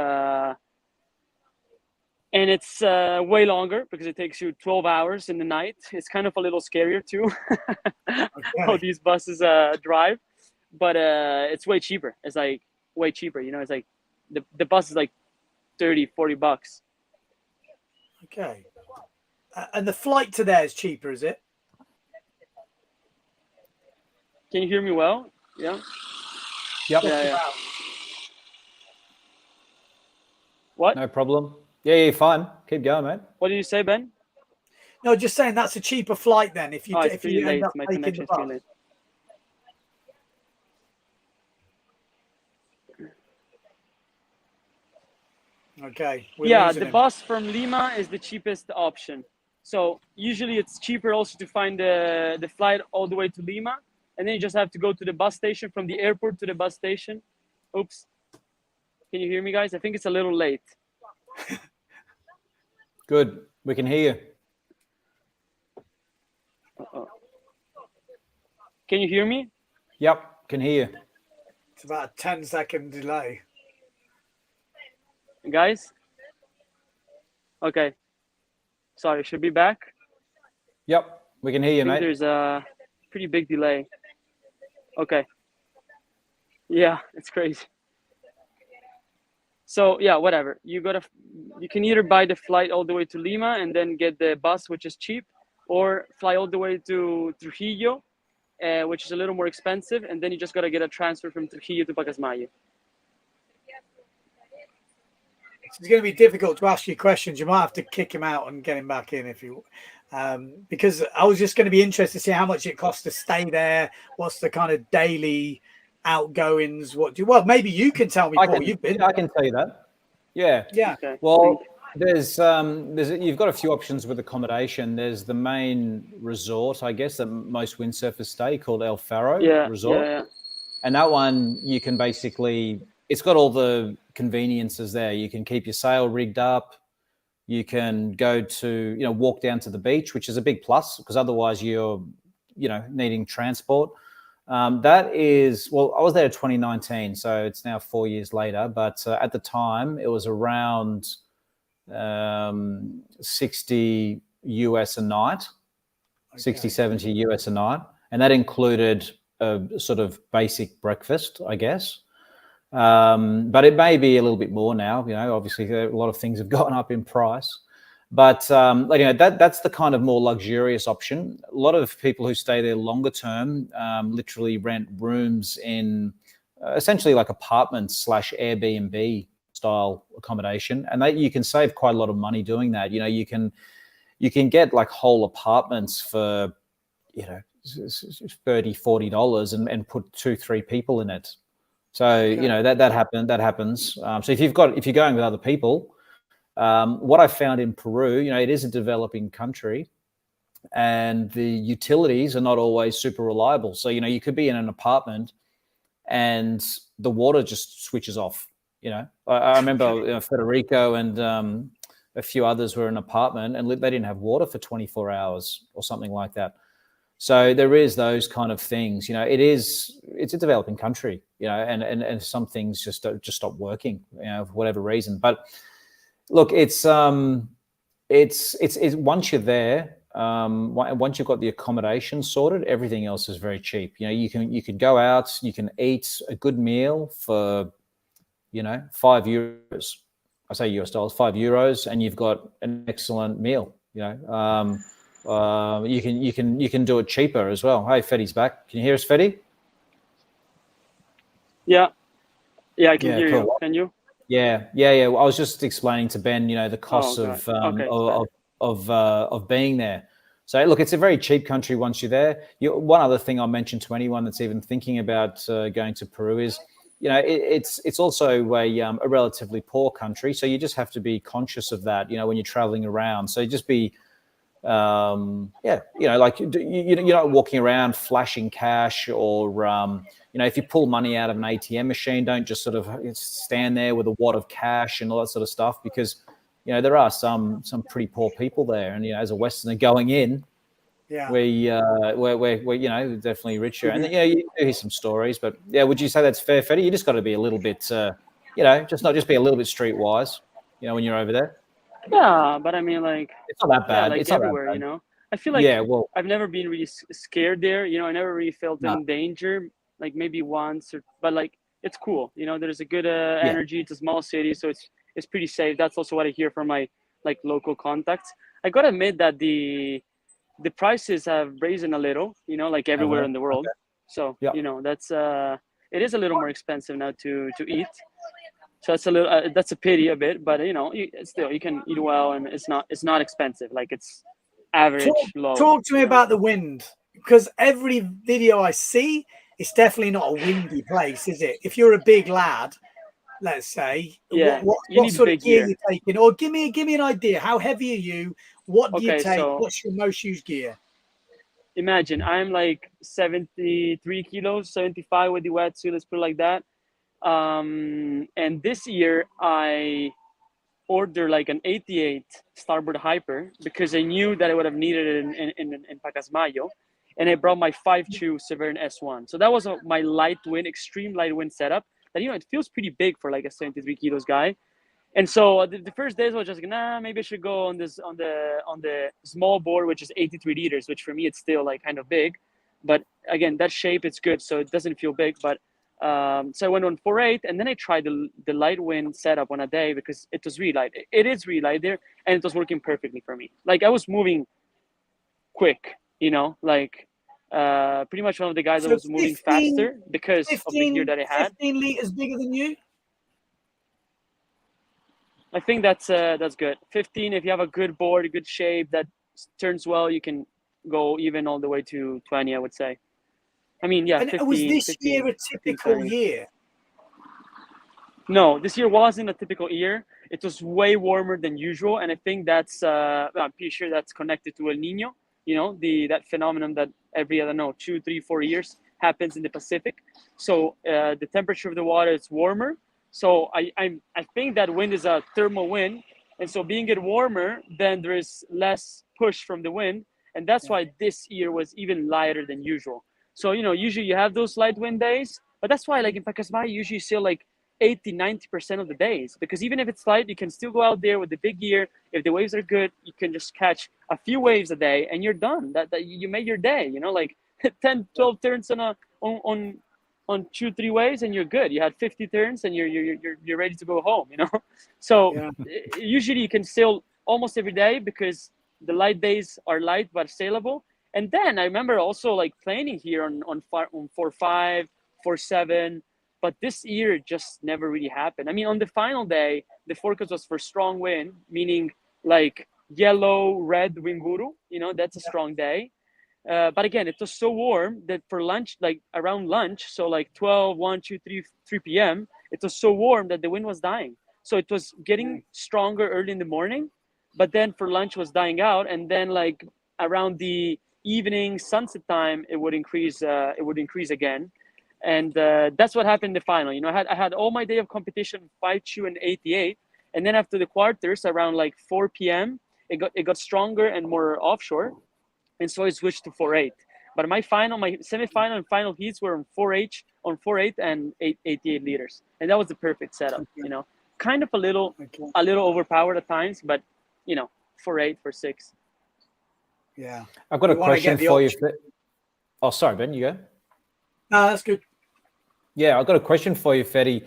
it's way longer because it takes you 12 hours in the night. It's kind of a little scarier too, how these buses drive, but it's way cheaper. It's like way cheaper. It's like the bus is like $30-$40. Okay. And the flight to there is cheaper, is it? Can you hear me well? Yeah. Yep. Yeah. What? No problem. Yeah, fine. Keep going, mate. What did you say, Ben? No, just saying that's a cheaper flight then if you end up My taking the connection's bus. too late. Okay. The bus from Lima is the cheapest option. So usually it's cheaper also to find the flight all the way to Lima, and then you just have to go to the bus station from the airport to the bus station. Oops. Can you hear me, guys? I think it's a little late. Good. We can hear you. Uh-oh. Can you hear me? Yep, can hear you. It's about a 10-second delay. Guys? Okay. Sorry, should be back? Yep, we can hear you, mate. There's a pretty big delay. Okay. Yeah, it's crazy. So yeah, whatever. You can either buy the flight all the way to Lima and then get the bus, which is cheap, or fly all the way to Trujillo, which is a little more expensive, and then you just gotta get a transfer from Trujillo to Pacasmayo. It's going to be difficult to ask you questions. You might have to kick him out and get him back in if you, because I was just going to be interested to see how much it costs to stay there. What's the kind of daily outgoings? Well, maybe you can tell me, Paul. You've been. I can tell you that. Yeah. Okay. Well, there's you've got a few options with accommodation. There's the main resort, I guess, that most windsurfers stay, called El Faro Resort. Yeah. And that one, you can basically, it's got all the conveniences there. You can keep your sail rigged up. You can go to, walk down to the beach, which is a big plus because otherwise you're, needing transport. That is, well, I was there in 2019, so it's now 4 years later. But at the time, it was around 60 US a night, 60, 70 US a night. And that included a sort of basic breakfast, I guess. But it may be a little bit more now. Obviously, a lot of things have gone up in price. But that's the kind of more luxurious option. A lot of people who stay there longer term literally rent rooms in essentially like apartments / Airbnb style accommodation, and you can save quite a lot of money doing that. You can get like whole apartments for $30-$40 and put 2-3 people in it. So that happens. So if you're going with other people. What I found in Peru, it is a developing country, and the utilities are not always super reliable. So, you could be in an apartment and the water just switches off. I remember Federico and a few others were in an apartment and they didn't have water for 24 hours or something like that. So there is those kind of things. It's a developing country, and some things just stop working, for whatever reason. But look, it's once you're there, once you've got the accommodation sorted, everything else is very cheap. You can go out, you can eat a good meal for, €5. I say US dollars, €5, and you've got an excellent meal. You can do it cheaper as well. Hey, Fetty's back. Can you hear us, Fetty? Yeah, I can hear you. Can you? Yeah. I was just explaining to Ben, the costs of being there. So look, it's a very cheap country once you're there. One other thing I'll mention to anyone that's even thinking about going to Peru is, it's also a relatively poor country. So you just have to be conscious of that, when you're traveling around. So just be, like you're not walking around flashing cash or, if you pull money out of an ATM machine, don't just sort of stand there with a wad of cash and all that sort of stuff, because, there are some pretty poor people there. And, as a Westerner going in, we're definitely richer. And, you do hear some stories, but would you say that's fair, Fetty? You just got to be a little bit, just be a little bit streetwise, when you're over there. Yeah, but I mean, like, it's not that bad. Like it's everywhere, not that bad. I feel like I've never been really scared there. I never really felt in danger, like maybe once, but like it's cool. There's a good energy. It's a small city, so it's pretty safe. That's also what I hear from my like local contacts. I gotta admit that the prices have risen a little. Like everywhere in the world. So that's it is a little more expensive now to eat. So that's a little that's a pity a bit, but still you can eat well, and it's not expensive. Like it's average low. Talk to me about the wind, because every video I see, it's definitely not a windy place, is it? If you're a big lad, let's say, what sort of gear are you taking? Or give me an idea. How heavy are you? What do you take? What's your most used gear? Imagine I'm like 73 kilos, 75 with the wetsuit. Let's put it like that. And this year I ordered like an 88 starboard hyper because I knew that I would have needed it in Pacasmayo, and I brought my 5.2 Severn S1. So that was my light wind, extreme light wind setup. That it feels pretty big for like a 73 kilos guy. And so the first days I was just like, maybe I should go on the small board, which is 83 liters, which for me it's still like kind of big, but again that shape it's good, so it doesn't feel big, but. So I went on 4.8, and then I tried the light wind setup on a day because it was really light. It is really light there, and it was working perfectly for me. Like I was moving quick, like pretty much one of the guys that was moving faster because of the gear that I had. 15 liters bigger than you? I think that's good. 15, if you have a good board, a good shape that turns well, you can go even all the way to 20, I would say. I mean, 15, was this 15, year a typical year? No, this year wasn't a typical year. It was way warmer than usual, and I think that's I'm pretty sure that's connected to El Nino. That phenomenon that every 2, 3, 4 years happens in the Pacific. So the temperature of the water is warmer. So I think that wind is a thermal wind, and so being it warmer, then there is less push from the wind, and that's why this year was even lighter than usual. So, usually you have those light wind days, but that's why like in Pacasmayo, you usually sail like 80-90% of the days, because even if it's light, you can still go out there with the big gear. If the waves are good, you can just catch a few waves a day and you're done. That you made your day, like 10, 12 turns on 2-3 waves and you're good. You had 50 turns and you're ready to go home, So Yeah. usually you can sail almost every day because the light days are light but sailable. And then I remember also like planning here on 4-5, 4-7, but this year it just never really happened. I mean, on the final day, the forecast was for strong wind, meaning like yellow, red wind guru. That's a strong day. But again, it was so warm that for lunch, like around lunch, so like 12, 1, 2, 3 p.m., it was so warm that the wind was dying. So it was getting stronger early in the morning, but then for lunch was dying out. And then like around the evening sunset time, it would increase again. And that's what happened in the final. I had all my day of competition, 5-2 and 88. And then after the quarters, around like 4 p.m., it got stronger and more offshore. And so I switched to 4-8. But my semifinal and final heats were on 4-8 and 88 liters. And that was the perfect setup, Kind of a little overpowered at times, but 4-8, 4-6. Yeah. I've got a You wanna question get the for you. option. Oh, sorry, Ben, you go. No, that's good. Yeah, I've got a question for you, Fetty.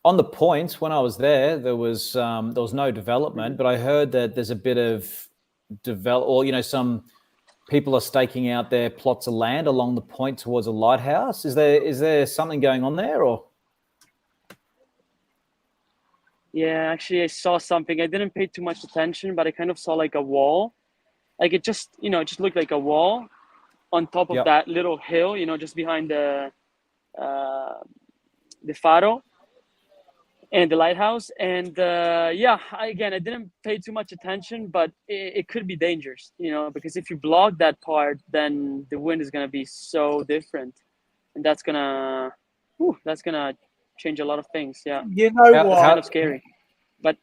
On the points, when I was there was no development, but I heard that there's a bit of some people are staking out their plots of land along the point towards a lighthouse. Is there something going on there, or? Yeah, actually, I saw something. I didn't pay too much attention, but I kind of saw like a wall. Like it just looked like a wall on top of that little hill, just behind the faro and the lighthouse. And I didn't pay too much attention, but it could be dangerous, because if you block that part, then the wind is going to be so different, and that's going to change a lot of things. Yeah. You know what? Kind of scary, but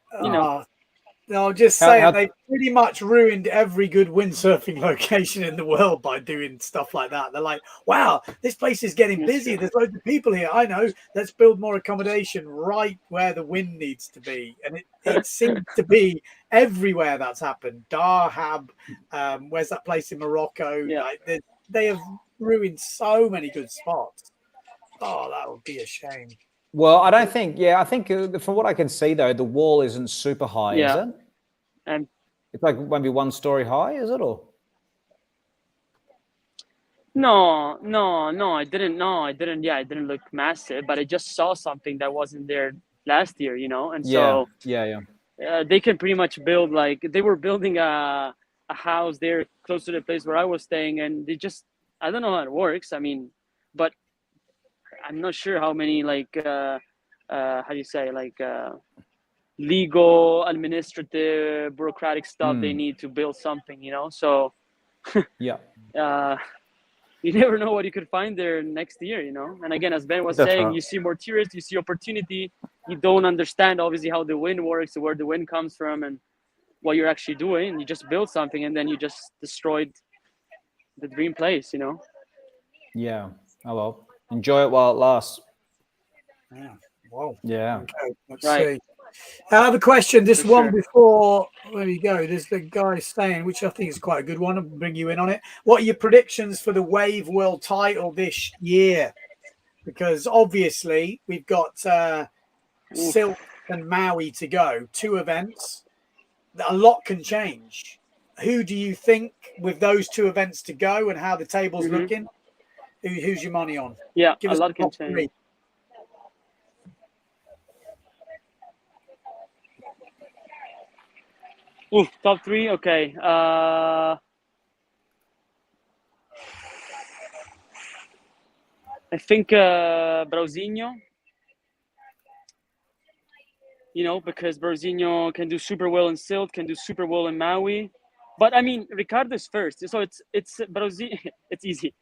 No, I'm just saying they pretty much ruined every good windsurfing location in the world by doing stuff like that. They're like, wow, this place is getting busy. There's loads of people here. I know. Let's build more accommodation right where the wind needs to be. And it seems to be everywhere that's happened. Dahab, where's that place in Morocco? Yeah. Like, they have ruined so many good spots. Oh, that would be a shame. Well, I don't think. Yeah, I think from what I can see, though, the wall isn't super high, is it? And it's like maybe 1 story high, is it? Or no, I didn't. No, I didn't. Yeah, it didn't look massive, but I just saw something that wasn't there last year, and so they can pretty much build like they were building a house there close to the place where I was staying, and I don't know how it works. I mean, but I'm not sure how many like how do you say like legal, administrative, bureaucratic stuff they need to build something, So you never know what you could find there next year, And again, as Ben was saying, you see more tourists, you see opportunity. You don't understand obviously how the wind works, where the wind comes from, and what you're actually doing. And you just build something, and then you just destroyed the dream place, Yeah. Oh well. Enjoy it while it lasts. Yeah. Wow. Yeah. Okay, let's see. I have a question. This one before, there you go. There's the guy saying, which I think is quite a good one. I'll bring you in on it. What are your predictions for the Wave World title this year? Because obviously we've got Silk and Maui to go. 2 events. A lot can change. Who do you think with those 2 events to go and how the table's looking? Who's your money on? Yeah, give a us lot can top change. 3. Top 3. Okay. I think Brauzinho. Because Brauzinho can do super well in Silt, can do super well in Maui. But I mean, Ricardo's first, so it's Brauzinho. It's easy.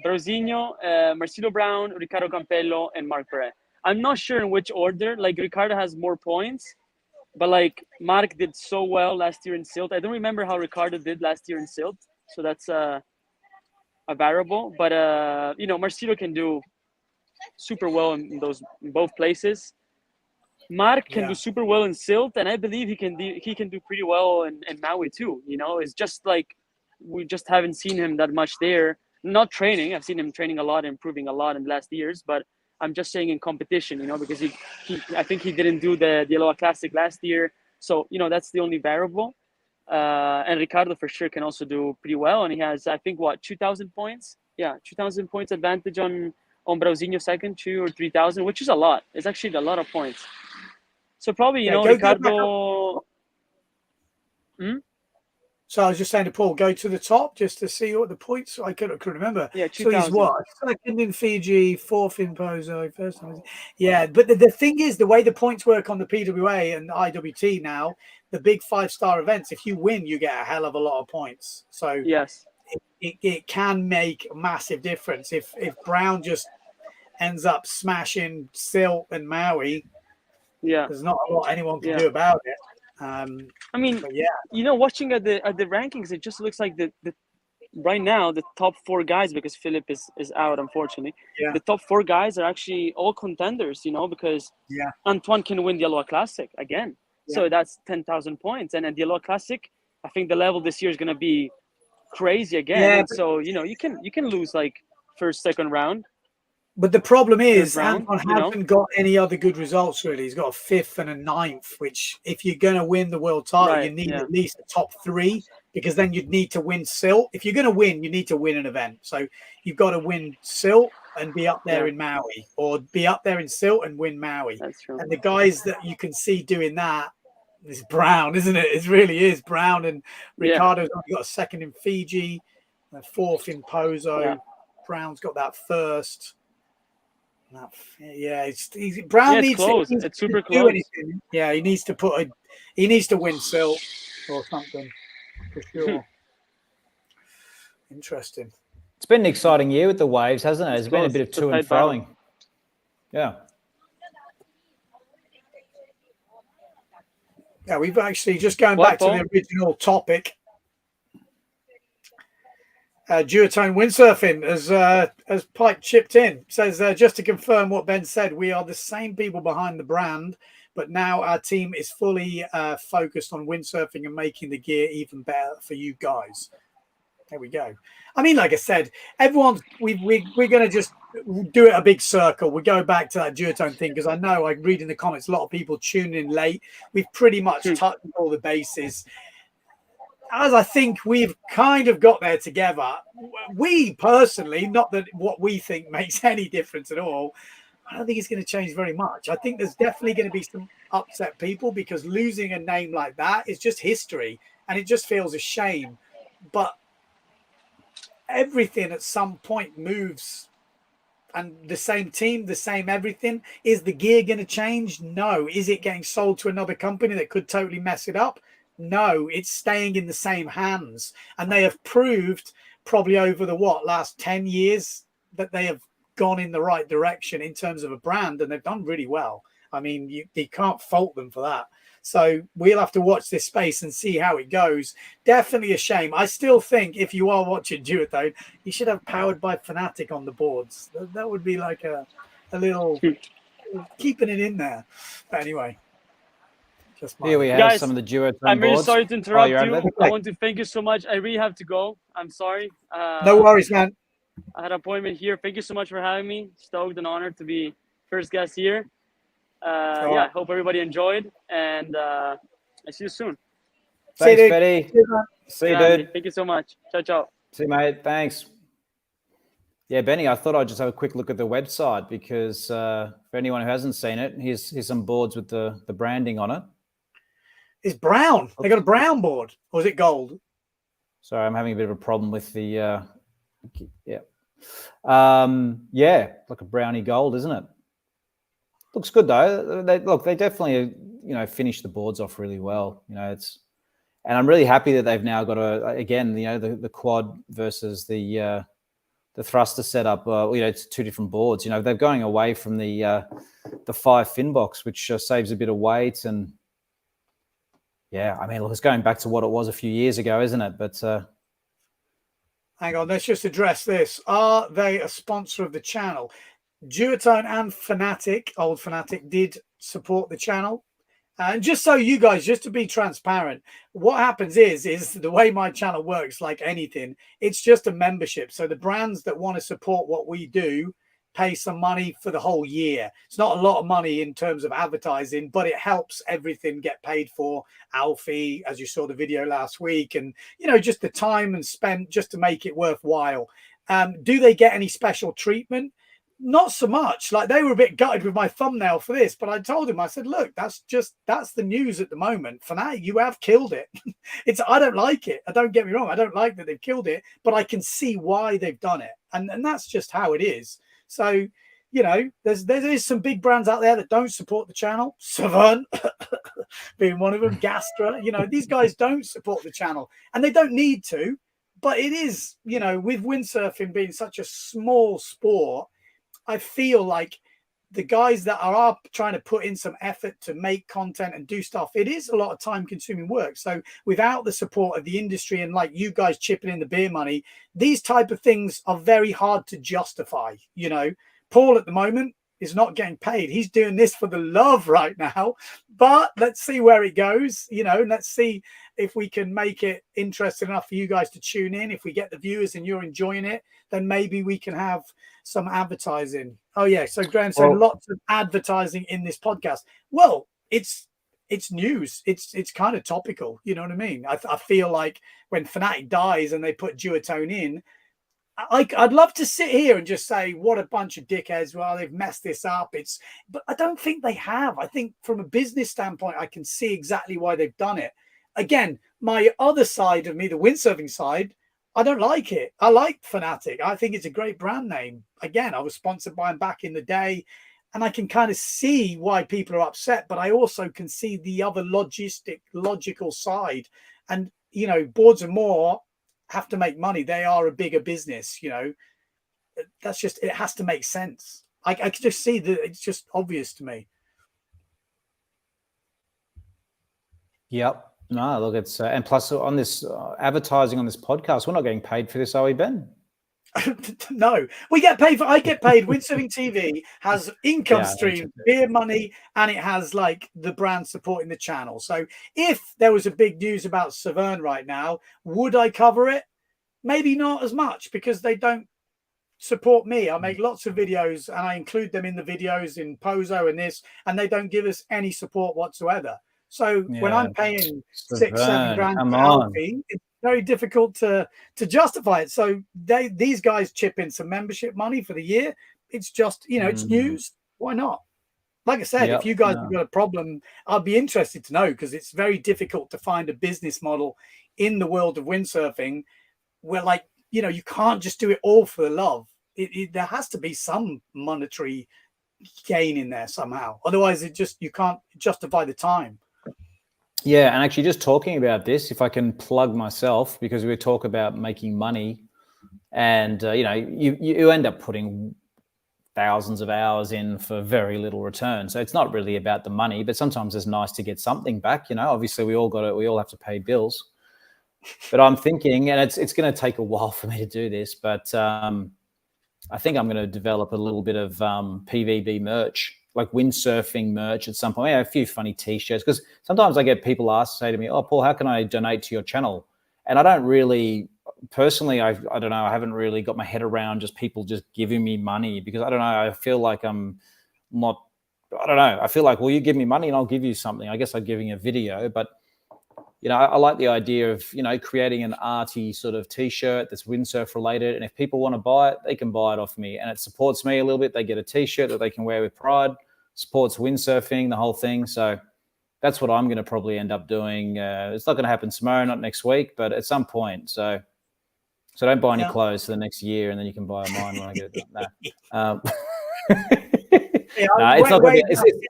Brauzinho, Marcelo Brown, Ricardo Campello, and Marc Perret. I'm not sure in which order. Like Ricardo has more points, but like Marc did so well last year in Silt. I don't remember how Ricardo did last year in Silt, so that's a a variable. But you know, Marcelo can do super well in both places. Mark can do super well in Silt, and I believe he can do pretty well in Maui too. You know, it's just like we just haven't seen him that much there. Not training. I've seen him training a lot, improving a lot in the last years, but I'm just saying in competition, you know, because he I think he didn't do the Aloha Classic last year. So, you know, that's the only variable. And Ricardo for sure can also do pretty well. And he has, I think, 2,000 points? Yeah, 2,000 points advantage on Brauzinho second, 2 or 3,000, which is a lot. It's actually a lot of points. So probably, you know, Ricardo... So I was just saying to Paul, go to the top just to see what the points. I couldn't remember. Yeah, so he's what? Second in Fiji, fourth in Pozo, first time. Yeah, but the thing is, the way the points work on the PWA and IWT now, the big 5-star events, if you win, you get a hell of a lot of points. So yes, it can make a massive difference. If Brown just ends up smashing Silt and Maui, there's not a lot anyone can do about it. I mean, you know, watching at the rankings, it just looks like the right now the top 4 guys, because Philip is out, unfortunately. The top 4 guys are actually all contenders, you know, because Antoine can win the Aloha Classic again. So that's 10,000 points, and at the Aloha Classic, I think the level this year is going to be crazy again. So you know, you can lose like first, second round. But the problem is, Anton hasn't got any other good results, really. He's got a 5th and a 9th, which if you're going to win the world title, you need at least a top 3, because then you'd need to win Silt. If you're going to win, you need to win an event. So you've got to win Silt and be up there in Maui, or be up there in Silt and win Maui. That's true. And the guys that you can see doing that is Brown, isn't it? It really is. Brown and Ricardo's only got a 2nd in Fiji, a 4th in Pozo. Brown's got that 1st. Brown needs close. It's super close. Anything. Yeah, he needs to win Silt or something for sure. Interesting. It's been an exciting year with the waves, hasn't it? It's been a bit of to and froing. Yeah. Yeah, we've actually just going back to the original topic. Duotone Windsurfing as Pike chipped in, says just to confirm what Ben said, we are the same people behind the brand, but now our team is fully focused on windsurfing and making the gear even better for you guys. There we go. I mean, like I said, we're going to just do it a big circle. We go back to that duotone thing, because I know I read in the comments a lot of people tuning in late. We've pretty much touched all the bases. As I think we've kind of got there together, we personally, not that what we think makes any difference at all, I don't think it's going to change very much. I think there's definitely going to be some upset people, because losing a name like that is just history, and it just feels a shame. But everything at some point moves, and the same team, the same everything. Is the gear going to change? No. Is it getting sold to another company that could totally mess it up? No, it's staying in the same hands. And they have proved probably over the last 10 years that they have gone in the right direction in terms of a brand, and they've done really well. I mean, you can't fault them for that. So we'll have to watch this space and see how it goes. Definitely a shame. I still think if you are watching Duotone, you should have Powered by Fanatic on the boards. That would be like a little keeping it in there. But anyway. Here we have some of the Duotone I'm really boards. sorry to interrupt you. I want to thank you so much. I really have to go. I'm sorry. No worries, man. I had an appointment here. Thank you so much for having me. Stoked and honored to be first guest here. I hope everybody enjoyed, and I see you soon. Thanks, Betty. See you, dude. Thank you so much. Ciao, ciao. See you, mate. Thanks. Yeah, Benny, I thought I'd just have a quick look at the website, because for anyone who hasn't seen it, here's some boards with the branding on it. It's brown. They got a brown board, or is it gold? Sorry, I'm having a bit of a problem with the like a brownie gold, isn't it? Looks good though. They definitely finished the boards off really well. And I'm really happy that they've now got the quad versus the thruster setup. It's 2 different boards. They're going away from the 5 fin box, which saves a bit of weight. And yeah, I mean, look, it's going back to what it was a few years ago, isn't it? But Hang on, let's just address this. Are they a sponsor of the channel? Duotone and Fanatic, old Fanatic, did support the channel. And just so you guys, just to be transparent, what happens is the way my channel works, like anything, it's just a membership. So the brands that want to support what we do pay some money for the whole year. It's not a lot of money in terms of advertising, but it helps everything get paid for. Alfie, as you saw the video last week, and just the time and spent just to make it worthwhile. Do they get any special treatment? Not so much. Like, they were a bit gutted with my thumbnail for this, but I told him, I said, look, that's the news at the moment. Fanatic, you have killed it. I don't like it. I don't get me wrong. I don't like that they've killed it, but I can see why they've done it. And that's just how it is. So, there's some big brands out there that don't support the channel. Severn being one of them, Gastra, these guys don't support the channel, and they don't need to, but it is, with windsurfing being such a small sport, I feel like the guys that are trying to put in some effort to make content and do stuff, it is a lot of time consuming work. So without the support of the industry and like you guys chipping in the beer money, these type of things are very hard to justify. Paul at the moment is not getting paid. He's doing this for the love right now, but let's see where it goes. Let's see if we can make it interesting enough for you guys to tune in. If we get the viewers and you're enjoying it, then maybe we can have some advertising. Oh yeah. So Graham said lots of advertising in this podcast. Well, it's news. It's kind of topical. You know what I mean? I feel like when Fanatic dies and they put Duotone in, I'd love to sit here and just say what a bunch of dickheads. Well, they've messed this up. But I don't think they have. I think from a business standpoint, I can see exactly why they've done it. Again, my other side of me, the windsurfing side, I don't like it. I like Fanatic. I think it's a great brand name. Again, I was sponsored by them back in the day, and I can kind of see why people are upset, but I also can see the other logical side. And, Boards and More have to make money. They are a bigger business, That's just, it has to make sense. I can just see that it's just obvious to me. Yep. No, look, it's and plus on this advertising on this podcast, we're not getting paid for this, are we, Ben? No, we get paid for. I get paid. Windsurfing.TV has income stream, beer money, and it has like the brand supporting the channel. So if there was a big news about Severn right now, would I cover it? Maybe not as much, because they don't support me. I make lots of videos and I include them in the videos in Pozo and this, and they don't give us any support whatsoever. So when I'm paying $6-7 grand for Alfie, it's very difficult to justify it. So these guys chip in some membership money for the year. It's just, it's news. Why not? Like I said, if you guys have got a problem, I'd be interested to know, because it's very difficult to find a business model in the world of windsurfing where, like, you can't just do it all for the love. There has to be some monetary gain in there somehow. Otherwise, you can't justify the time. Yeah, and actually just talking about this, if I can plug myself, because we talk about making money, and you end up putting thousands of hours in for very little return. So it's not really about the money, but sometimes it's nice to get something back. Obviously we all have to pay bills. But I'm thinking, and it's going to take a while for me to do this, but I think I'm going to develop a little bit of PVB merch, like windsurfing merch at some point. A few funny T-shirts, because sometimes I get people say to me, "Oh, Paul, how can I donate to your channel?" And I don't really, personally, I don't know, I haven't really got my head around just people just giving me money, because I don't know, I feel like I'm not, I don't know, I feel like, well, you give me money and I'll give you something. I guess I'm giving a video, but I like the idea of, creating an arty sort of T-shirt that's windsurf related. And if people want to buy it, they can buy it off me. And it supports me a little bit. They get a T-shirt that they can wear with pride, supports windsurfing, the whole thing. So that's what I'm going to probably end up doing. It's not going to happen tomorrow, not next week, but at some point. So don't buy any clothes for the next year, and then you can buy mine when I get it done. It's not going to be...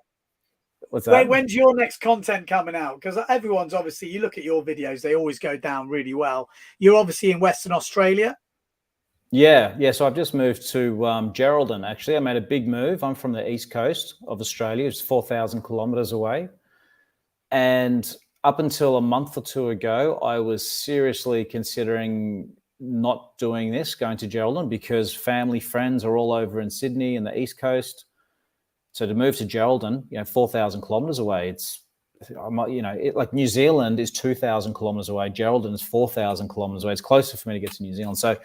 What's that? When's your next content coming out? Because everyone's obviously, you look at your videos, they always go down really well. You're obviously in Western Australia. Yeah. So I've just moved to Geraldton, actually. I made a big move. I'm from the east coast of Australia. It's 4,000 kilometers away. And up until a month or two ago, I was seriously considering, not doing this, going to Geraldton, because family, friends are all over in Sydney and the East Coast. So to move to Geraldton, 4,000 kilometres away, like New Zealand is 2,000 kilometres away. Geraldton is 4,000 kilometres away. It's closer for me to get to New Zealand. So,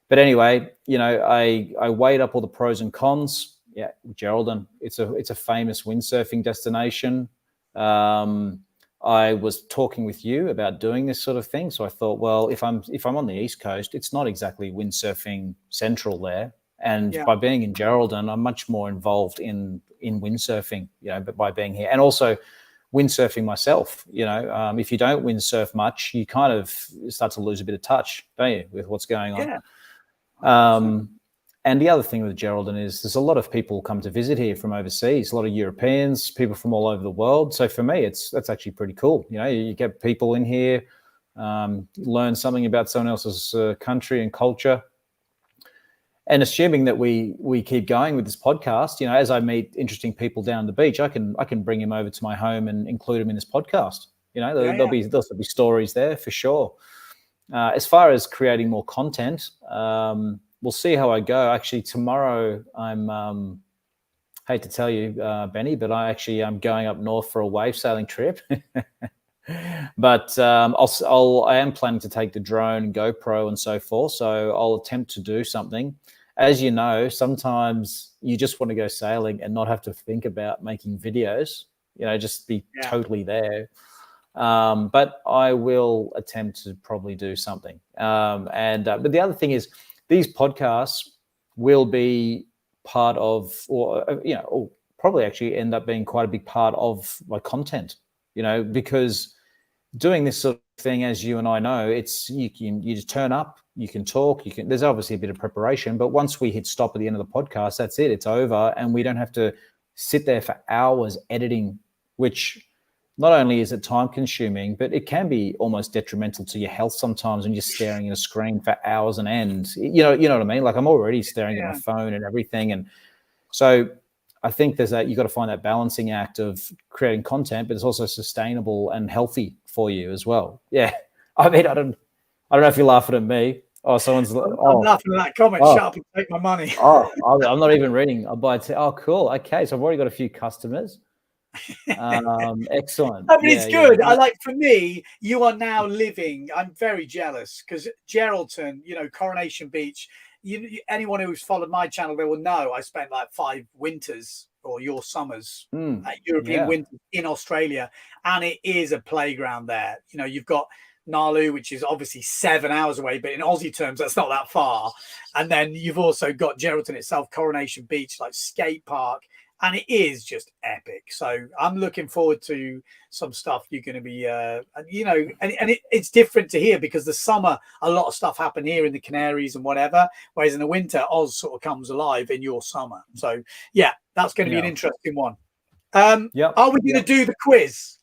but anyway, I weighed up all the pros and cons. Yeah, Geraldton, it's a famous windsurfing destination. I was talking with you about doing this sort of thing. So I thought, well, if I'm on the East Coast, it's not exactly windsurfing central there. And by being in Geraldton, I'm much more involved in windsurfing, but by being here. And also windsurfing myself, if you don't windsurf much, you kind of start to lose a bit of touch, don't you, with what's going on? Yeah. And the other thing with Geraldton is there's a lot of people come to visit here from overseas, a lot of Europeans, people from all over the world. So for me, that's actually pretty cool. You get people in here, learn something about someone else's country and culture. And assuming that we keep going with this podcast, as I meet interesting people down the beach, I can bring him over to my home and include him in this podcast. There'll be stories there for sure. As far as creating more content, we'll see how I go. Actually, tomorrow I'm hate to tell you, Benny, but I'm going up north for a wave sailing trip. But I am planning to take the drone and GoPro and so forth. So I'll attempt to do something. As you know, sometimes you just want to go sailing and not have to think about making videos, just be totally there. But I will attempt to probably do something. But the other thing is these podcasts will be part of, or probably actually end up being quite a big part of my content, because doing this sort of thing, as you and I know, you just turn up, you can talk, there's obviously a bit of preparation, but once we hit stop at the end of the podcast, that's it, it's over. And we don't have to sit there for hours editing, which not only is it time consuming, but it can be almost detrimental to your health sometimes when you're staring at a screen for hours on end. You know what I mean? Like I'm already staring at my phone and everything. And so I think there's that, you've got to find that balancing act of creating content, but it's also sustainable and healthy for you as well. Yeah. I mean, I don't know if you're laughing at me. Oh, someone's I'm laughing at that comment. Shut up and take my money. I'm not even reading. Cool. Okay. So I've already got a few customers. Excellent. But it's good. I like, for me, you are now living. I'm very jealous because Geraldton, Coronation Beach, anyone who's followed my channel, they will know I spent like 5 winters or your summers at European winters in Australia, and it is a playground there. You've got Nalu, which is obviously 7 hours away, but in Aussie terms, that's not that far. And then you've also got Geraldton itself, Coronation Beach, like skate park. And it is just epic. So I'm looking forward to some stuff you're going to be, it's different to here because the summer, a lot of stuff happen here in the Canaries and whatever. Whereas in the winter, Oz sort of comes alive in your summer. So yeah, that's going to be an interesting one. Are we going to do the quiz?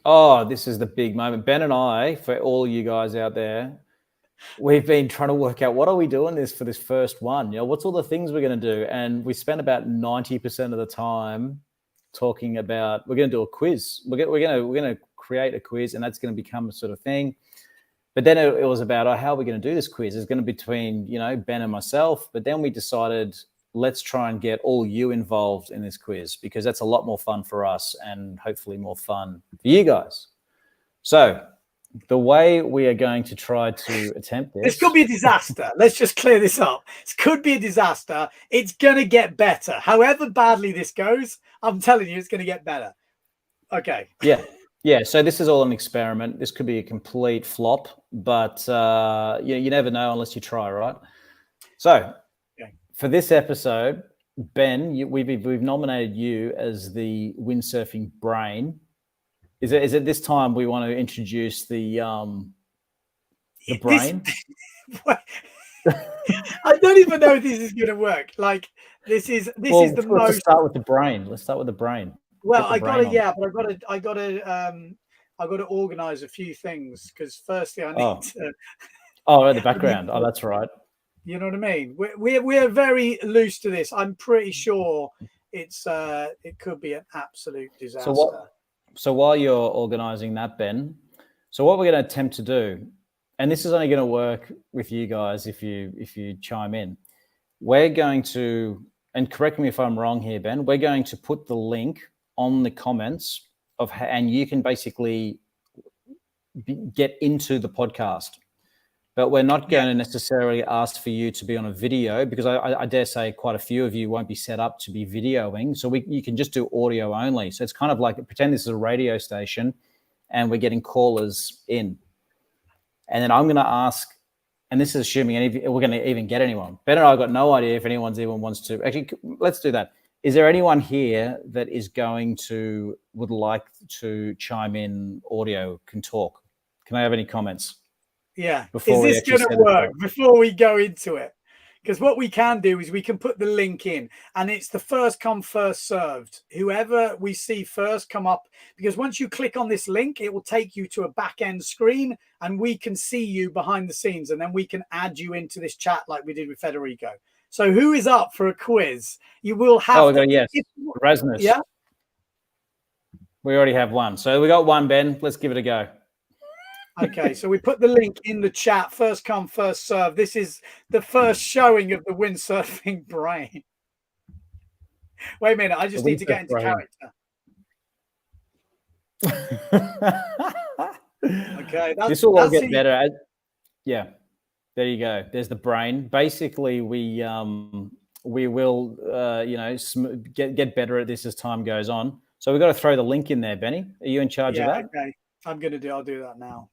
Oh, this is the big moment. Ben and I, for all you guys out there, we've been trying to work out what are we doing for this first one. What's all the things we're going to do? And we spent about 90% of the time talking about we're going to do a quiz. We're going to create a quiz, and that's going to become a sort of thing. But then it was about how are we going to do this quiz? It's going to be between Ben and myself. But then we decided let's try and get all you involved in this quiz because that's a lot more fun for us and hopefully more fun for you guys. So the way we are going to try to attempt this could be a disaster. Let's just clear this up. This could be a disaster. It's going to get better. However badly this goes, I'm telling you, it's going to get better. Okay. Yeah. So this is all an experiment. This could be a complete flop, but you never know unless you try, right? So for this episode, Ben, we've nominated you as the windsurfing brain. Is it this time we want to introduce the brain? I don't even know if this is going to work. Like this is the most. Let's start with the brain. Let's start with the brain. Well, I got to organize a few things because firstly I need to. Oh, the background. Oh, that's right. You know what I mean? We're very loose to this. I'm pretty sure it could be an absolute disaster. So while you're organising that, Ben, so what we're going to attempt to do and this is only going to work with you guys if you chime in. We're going to, and correct me if I'm wrong here, Ben, we're going to put the link on the comments and you can basically get into the podcast. But we're not going to necessarily ask for you to be on a video, because I dare say quite a few of you won't be set up to be videoing. So you can just do audio only. So it's kind of like, pretend this is a radio station and we're getting callers in. And then I'm going to ask, and this is assuming we're going to even get anyone. Ben and I got no idea if anyone's even wants to. Actually, let's do that. Is there anyone here that is would like to chime in audio, can talk? Can I have any comments? Yeah. Is this going to work before we go into it? Because what we can do is we can put the link in, and it's the first come, first served. Whoever we see first come up, because once you click on this link, it will take you to a back end screen and we can see you behind the scenes, and then we can add you into this chat like we did with Federico. So who is up for a quiz? You will have yes. Rasmus. Yeah. We already have one. So we got one, Ben. Let's give it a go. Okay, so we put the link in the chat. First come, first serve. This is the first showing of the windsurfing brain. Wait a minute, I just need to get into character. Okay, this will all get better. Yeah, there you go. There's the brain. Basically, we will get better at this as time goes on. So we've got to throw the link in there, Benny. Are you in charge of that? Okay, I'll do that now.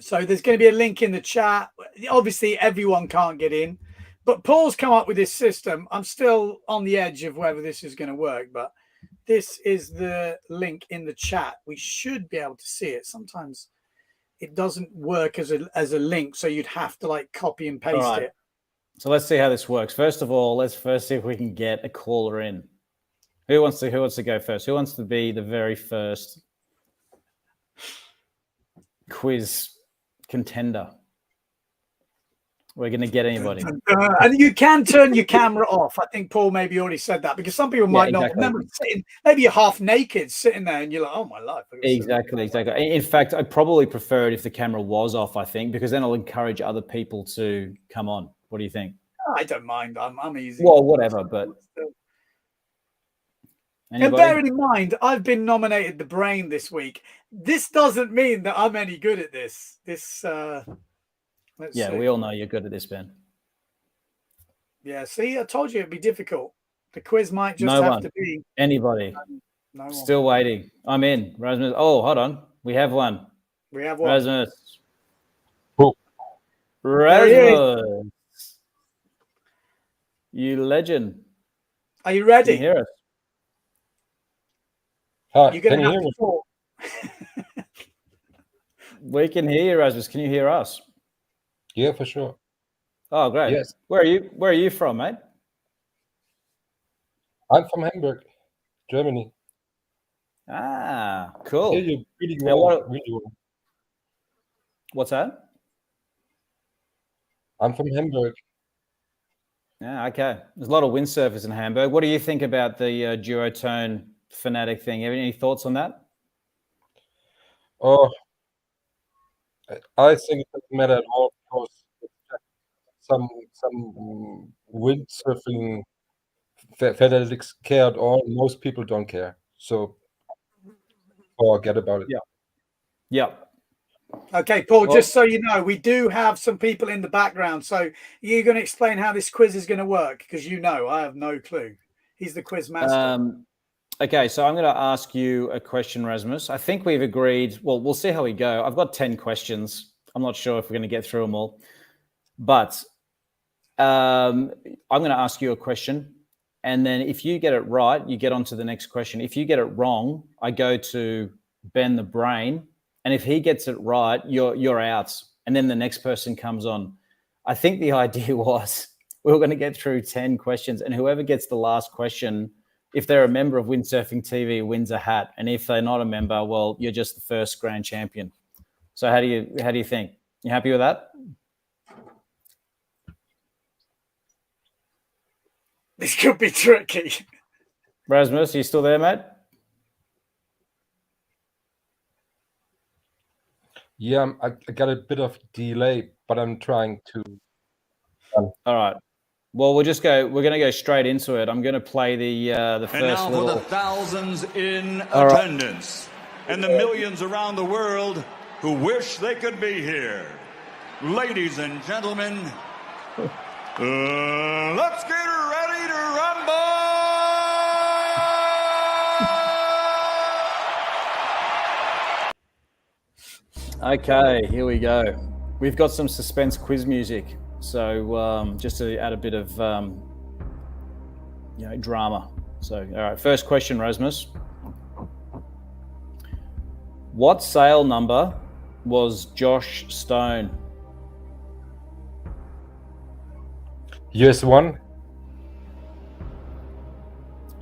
So there's going to be a link in the chat. Obviously, everyone can't get in, but Paul's come up with this system. I'm still on the edge of whether this is going to work, but this is the link in the chat. We should be able to see it. Sometimes it doesn't work as a link, so you'd have to like copy and paste it. So let's see how this works. First of all, let's first see if we can get a caller in. Who wants to go first? Who wants to be the very first quiz contender? We're going to get anybody. And you can turn your camera off. I think Paul maybe already said that, because some people might not remember sitting, maybe you're half naked sitting there and you're like, oh my life. Exactly. In fact, I'd probably prefer it if the camera was off, I think, because then it'll encourage other people to come on. What do you think? I don't mind. I'm easy. Well, whatever, but... And bearing in mind, I've been nominated the brain this week. This doesn't mean that I'm any good at this. Let's see. We all know you're good at this, Ben. Yeah, see, I told you it'd be difficult. The quiz might just have to be anybody. No Still waiting. I'm in. Rasmus. Oh, hold on. We have one. Rasmus. Oh. Rasmus. You legend. Are you ready? Can you hear us? Hi, you're going to have to talk. We can hear you, Rasmus. Can you hear us? Yeah, for sure. Oh, great. Yes. Where are you from, mate? I'm from Hamburg, Germany. Ah, cool. Yeah, you're really well. Really well. What's that? I'm from Hamburg. Yeah, okay. There's a lot of windsurfers in Hamburg. What do you think about the duotone Fanatic thing? Have any thoughts on that? Oh, I think it doesn't matter at all, because some windsurfing fanatics care at all. Most people don't care, so forget about it. Yeah. Okay, Paul, just so you know, we do have some people in the background. So you're going to explain how this quiz is going to work, because I have no clue. He's the quiz master. Okay, so I'm going to ask you a question, Rasmus. I think we've agreed. Well, we'll see how we go. I've got 10 questions. I'm not sure if we're going to get through them all. But I'm going to ask you a question. And then if you get it right, you get on to the next question. If you get it wrong, I go to Ben the Brain. And if he gets it right, you're out. And then the next person comes on. I think the idea was we were going to get through 10 questions. And whoever gets the last question, if they're a member of Windsurfing.TV, wins a hat. And if they're not a member, well, you're just the first grand champion. So how do you think? You happy with that? This could be tricky. Rasmus, are you still there, mate? Yeah, I got a bit of delay, but I'm trying to. All right. Well, we're going to go straight into it. I'm going to play the And first now little. for the thousands in All right. attendance and the millions around the world who wish they could be here. Ladies and gentlemen, let's get ready to rumble! Okay, here we go. We've got some suspense quiz music. So just to add a bit of drama. So, all right, first question, Rasmus. What sale number was Josh Stone? US1.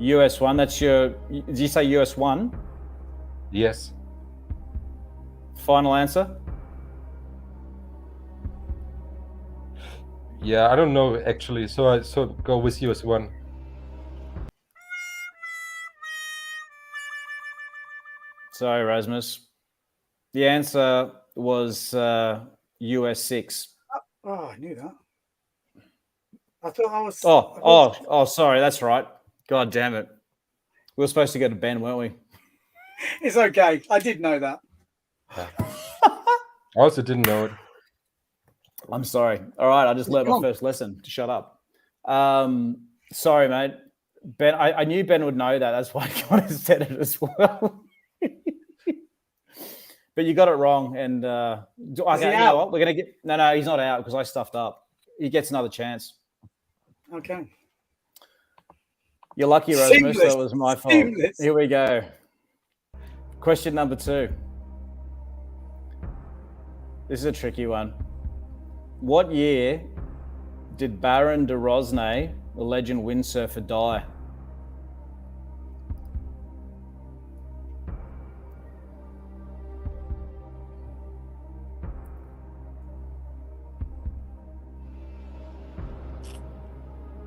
US1, that's your... Did you say US1? Yes. Final answer? Yeah, I don't know actually. So I go with US1. Sorry, Rasmus. The answer was US6. Oh, I knew that. I thought I was. Oh, sorry. That's right. God damn it. We were supposed to go to Ben, weren't we? It's okay. I did know that. I also didn't know it. I'm sorry. All right, I just learned my first lesson to shut up. Sorry, mate. Ben, I knew Ben would know that. That's why I kind of said it as well. But you got it wrong. And okay, you know what? We're gonna get no, he's not out because I stuffed up. He gets another chance. Okay. You're lucky, Rasmus. That was my fault. Seamless. Here we go. Question number 2. This is a tricky one. What year did Baron de Rosnay, the legend windsurfer, die?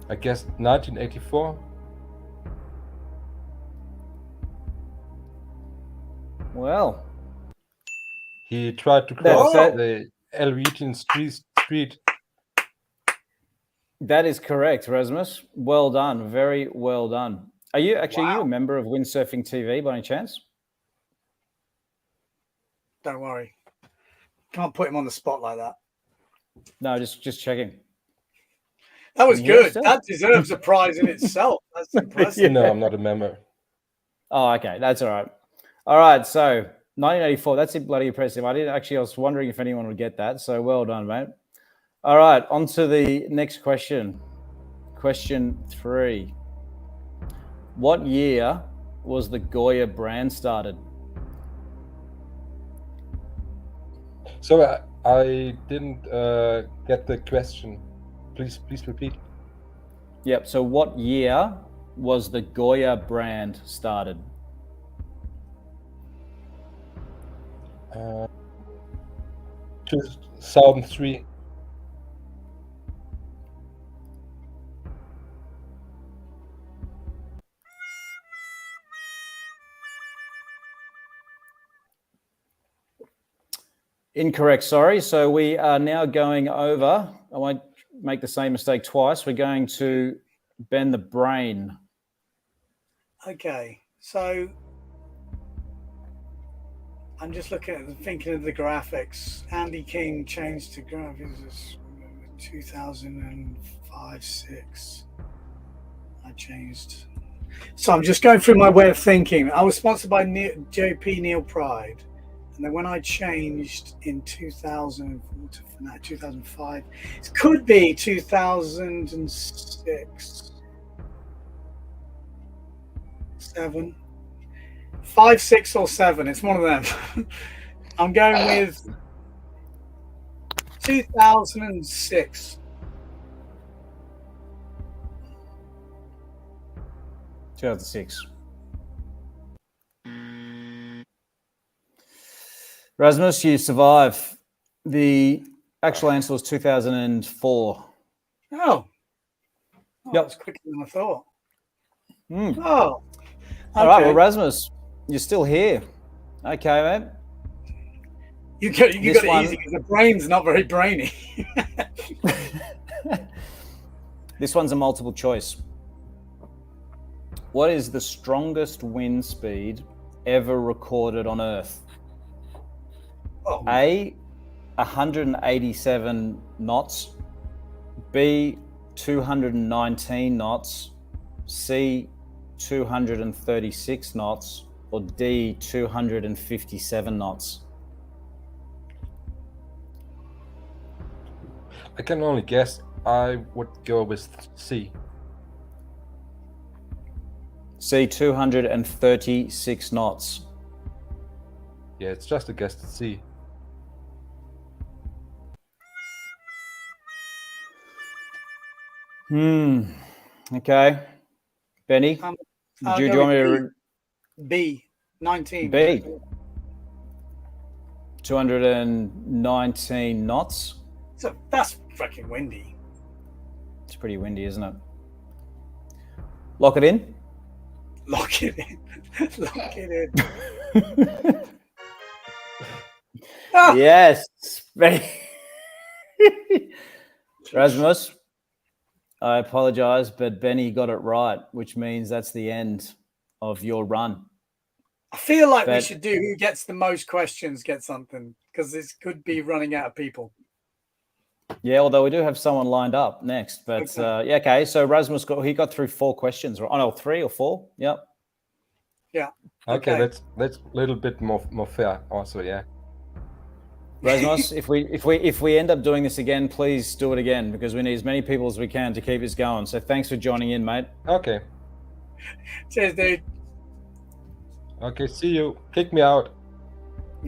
I guess 1984. Well, he tried to cross the Elvietian street. That is correct, Rasmus. Well done. Very well done. Are you actually you a member of Windsurfing.TV by any chance? Don't worry. Can't put him on the spot like that. No, just checking. That was good. That deserves a prize in itself. That's impressive. No, I'm not a member. Oh, okay. That's all right. All right. So 1984. That's bloody impressive. I was wondering if anyone would get that. So well done, mate. All right. On to the next question. Question 3. What year was the Goya brand started? So I didn't get the question. Please repeat. Yep. So what year was the Goya brand started? 2003. Incorrect, sorry. So we are now going over. I won't make the same mistake twice. We're going to Ben the Brain. Okay, so I'm just thinking of the graphics. Andy King changed to graphics 2005, 6. I changed. So I'm just going through my way of thinking. I was sponsored by JP Neil Pride. And then when I changed in 2004 to Fanatic 2005, it could be 2006, 7, 5, 6, or 7. It's one of them. I'm going with 2006. 2006. Rasmus, you survive. The actual answer was 2004. Oh, yep. That's quicker than I thought. Mm. Oh, okay. All right. Well, Rasmus, you're still here. Okay, mate. You got it This one- easy because the brain's not very brainy. This one's a multiple choice. What is the strongest wind speed ever recorded on Earth? Oh. A, 187 knots. B, 219 knots. C, 236 knots. Or D, 257 knots. I can only guess. I would go with C. C, 236 knots. Yeah, it's just a guess to C. Okay. Benny, I'll do you go want me with to... B, 19. B, 219 knots. So that's fucking windy. It's pretty windy, isn't it? Lock it in. Lock it in. Lock it in. Ah! Yes. Benny. Rasmus, I apologize, but Benny got it right, which means that's the end of your run. I feel like we But- should do who gets the most questions get something, because this could be running out of people. Yeah, although we do have someone lined up next. But Okay. yeah, okay. So Rasmus got through 4 questions. Oh no, 3 or 4. Yep. Yeah. Okay, Okay. that's a little bit more fair. Also, yeah. Rasmus, if we end up doing this again, please do it again, because we need as many people as we can to keep this going. So thanks for joining in, mate. Okay. Cheers, dude. Okay. See you. Kick me out.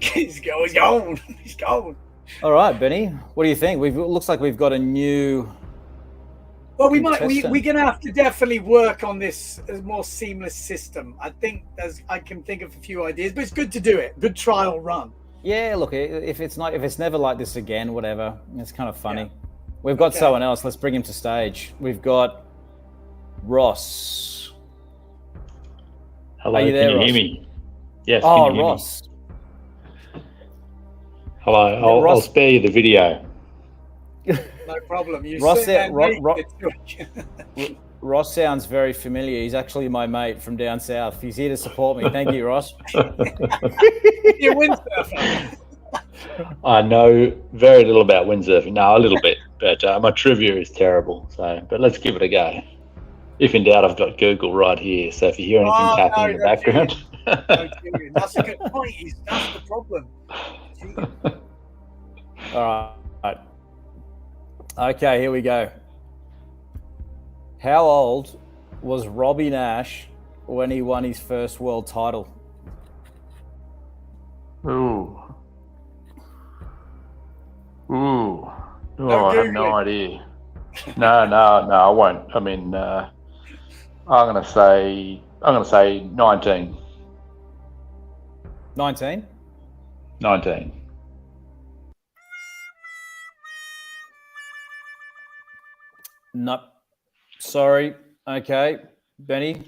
He's going. He's going. All right, Benny. What do you think? It looks like we've got a new. Well, we're Contestant. going to have to definitely work on this as more seamless system. I think I can think of a few ideas, but it's good to do it. Good trial run. Yeah, look, if it's never like this again, whatever. It's kind of funny. Yeah. We've got Okay. someone else. Let's bring him to stage. We've got Ross. Hello, Are you there, can you Ross? hear me? Yes. Oh, can you hear me? Ross. Hello, Ross- I'll spare you the video. No problem. You Ross sit there said- Ro- naked. Ross sounds very familiar. He's actually my mate from down south. He's here to support me. Thank you, Ross. You're windsurfer. I know very little about windsurfing. No, a little bit, but my trivia is terrible. So, but let's give it a go. If in doubt, I've got Google right here. So if you hear anything Oh, tapping no, in the don't background, That's a good point. That's the problem. All right. Okay, here we go. How old was Robbie Nash when he won his first world title? ooh, oh, Don't I have Google no it. idea. No, I won't. I mean, I'm gonna say 19. 19? 19. Nope. Sorry. Okay. Benny.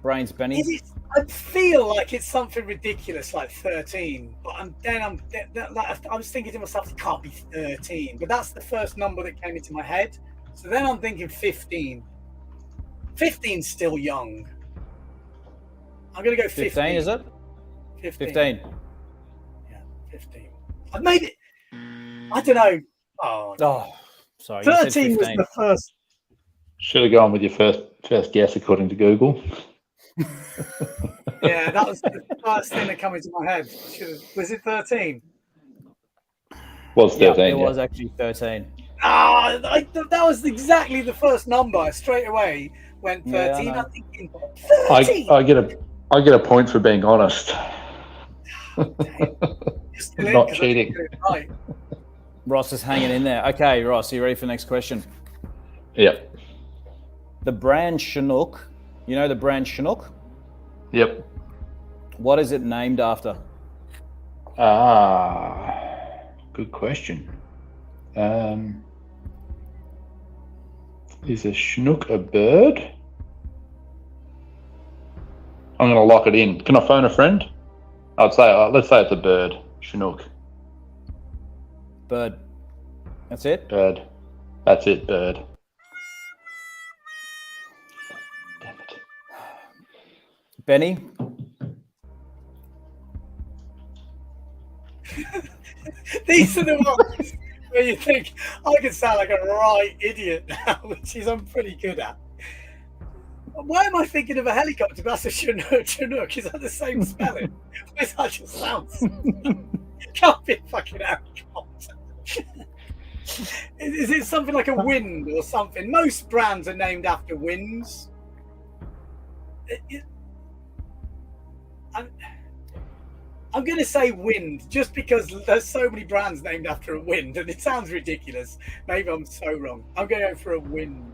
Brains Benny. I feel like it's something ridiculous, like 13. But I was thinking to myself, it can't be 13. But that's the first number that came into my head. So then I'm thinking 15. 15's still young. I'm gonna go 15. 15, is it? 15. Yeah, 15. I've made it. I don't know. Oh, Oh, sorry. You said 13 was 15. the first. Should have gone with your first guess according to Google. Yeah, that was the first thing that came into my head. Was it 13? Was 13. Yeah, it yeah. was actually 13. That was exactly the first number. Straight away went 13. Yeah, I know. I'm thinking 13. I get a point for being honest. Just kill it, Not 'cause I cheating. didn't get it right. Ross is hanging in there. Okay, Ross, are you ready for the next question? Yep. The brand Chinook, you know the brand Chinook? Yep. What is it named after? Good question. Is a Chinook a bird? I'm going to lock it in. Can I phone a friend? Let's say it's a bird. Chinook. Bird. That's it? Bird. That's it, Bird. Damn it. Benny? These are the ones where you think, I could sound like a right idiot now, which is I'm pretty good at. Why am I thinking of a helicopter? That's a Chinook. Is that the same spelling? Why does that just sound? Can't be a fucking helicopter. Is it something like a wind or something? Most brands are named after winds. I'm going to say wind, just because there's so many brands named after a wind, and it sounds ridiculous. Maybe I'm so wrong. I'm going to go for a wind.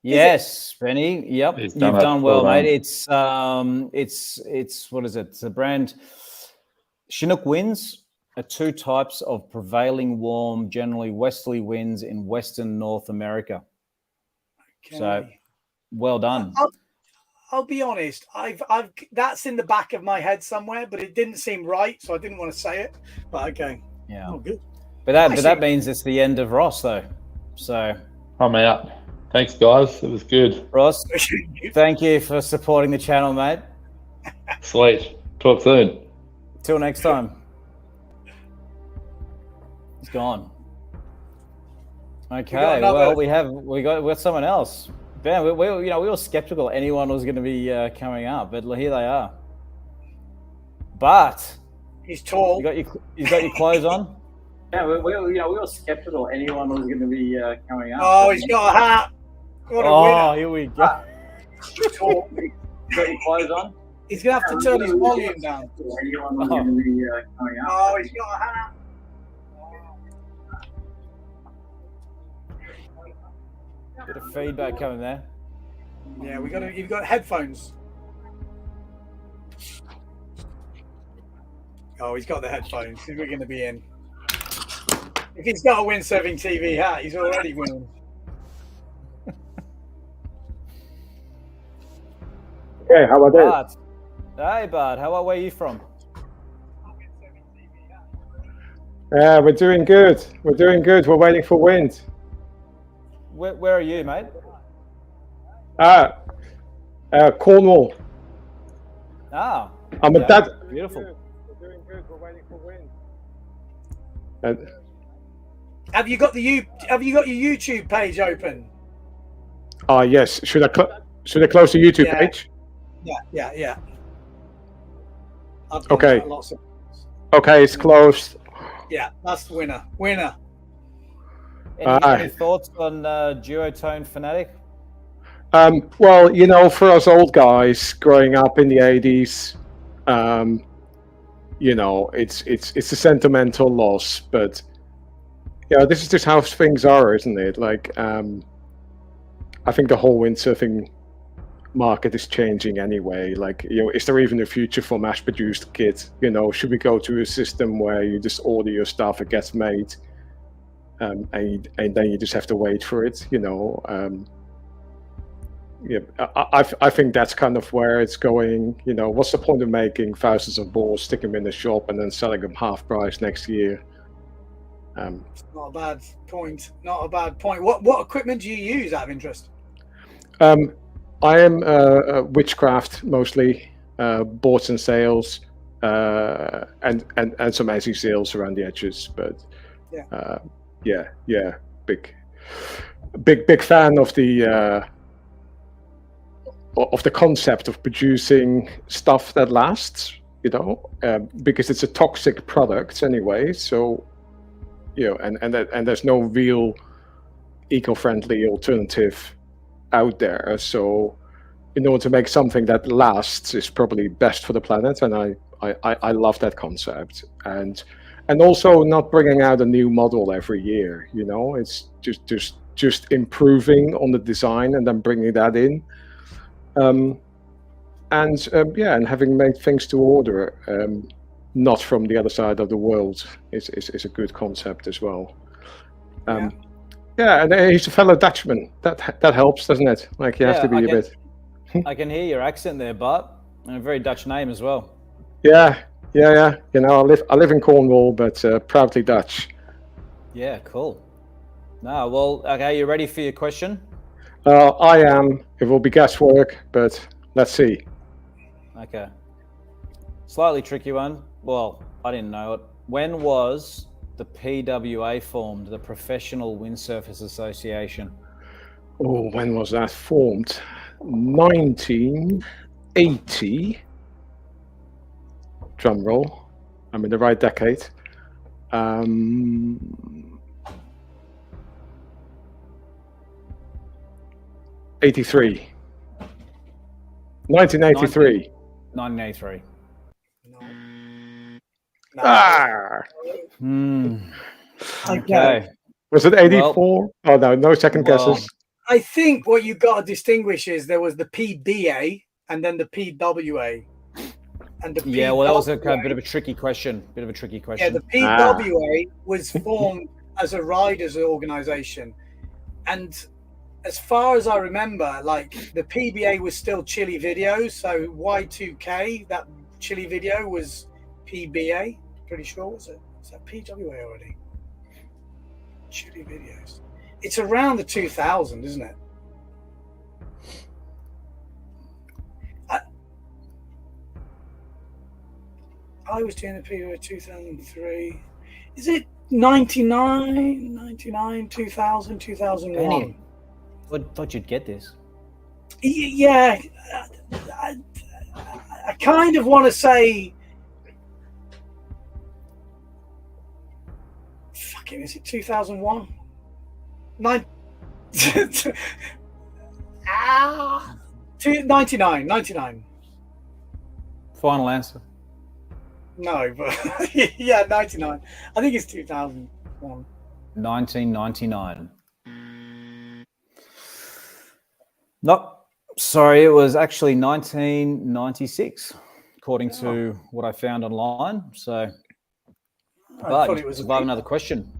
Yes, Benny. Yep, He's you've done it. done well, Well mate. done. It's what is it? It's a brand. Chinook winds are two types of prevailing warm, generally westerly winds in Western North America. Okay. So, well done. I'll be honest. I've that's in the back of my head somewhere, but it didn't seem right, so I didn't want to say it. But okay. Yeah. Oh, good. But that means it's the end of Ross, though. So I'm out. Thanks, guys. It was good. Ross, thank you for supporting the channel, mate. Sweet. Talk soon. Till next time. It's gone. Okay. Well, we got someone else. Ben, we were skeptical anyone was going to be coming up, but here they are. Bart, he's tall. You got your clothes on. Yeah, we were skeptical anyone was going to be coming up. Oh, he's got a hat. What a winner. Here we go. Tall. You got your clothes on. He's gonna have to turn his volume down. Anyone was going to be coming up. Oh, he's got a hat. Bit of feedback coming there. Yeah, you've got headphones. Oh, he's got the headphones. We're going to be in. If he's got a Windsurfing.TV hat, he's already winning. Okay, how about that? Bart. Hey, Bart. Where are you from? We're doing good. We're doing good. We're waiting for wind. Where are you, mate? Cornwall. Ah. I'm at that. Beautiful. We're doing good. We're waiting for wind. Have you got your YouTube page open? Yes. Should I close the YouTube page? Yeah. Okay. Okay, it's closed. Yeah, that's the winner. Winner. Any thoughts on duotone Fanatic? Well, for us old guys growing up in the 80s, it's a sentimental loss, but this is just how things are, isn't it? Like, I think the whole windsurfing market is changing anyway. Like, is there even a future for mass-produced kit? Should we go to a system where you just order your stuff, it gets made, and then you just have to wait for it? I think that's kind of where it's going. What's the point of making thousands of balls, stick them in the shop, and then selling them half price next year? Not a bad point. Not a bad point. What equipment do you use out of interest? I am witchcraft mostly, boards and sails, and some SE sails around the edges. But big fan of the concept of producing stuff that lasts. Because it's a toxic product anyway. So and there's no real eco-friendly alternative out there. So in order to make something that lasts is probably best for the planet, and I love that concept. And also not bringing out a new model every year. It's just improving on the design and then bringing that in. And having made things to order, not from the other side of the world, is a good concept as well. And he's a fellow Dutchman. That helps, doesn't it? Like, you have to be a bit. I can hear your accent there, Bart, and a very Dutch name as well. Yeah, Yeah. You know, I live in Cornwall, but proudly Dutch. Yeah, cool. No, well, okay, you ready for your question? I am. It will be guesswork, but let's see. Okay. Slightly tricky one. Well, I didn't know it. When was the PWA formed, the Professional Windsurfers Association? Oh, when was that formed? 1980. Drum roll. I'm in the right decade. 83. 1983. 1983. Ah. Okay. Was it 84? Oh, no second guesses. I think what you got to distinguish is there was the PBA and then the PWA. And the yeah, well, that was a PWA, bit of a tricky question. Yeah, the PWA was formed as a riders organization. And as far as I remember, like the PBA was still Chili videos. So Y2K, that Chili video was PBA. Pretty sure, was it? Is that PWA already? Chili videos. It's around the 2000, isn't it? I was doing the PBA 2003. Is it 99, 2000, 2001? I thought you'd get this. Yeah. I kind of want to say... Fucking, is it 2001? 99. Final answer. No, but yeah, 99. I think it's 2001. 1999. No, sorry, it was actually 1996, according to what I found online. So, but it was about another question.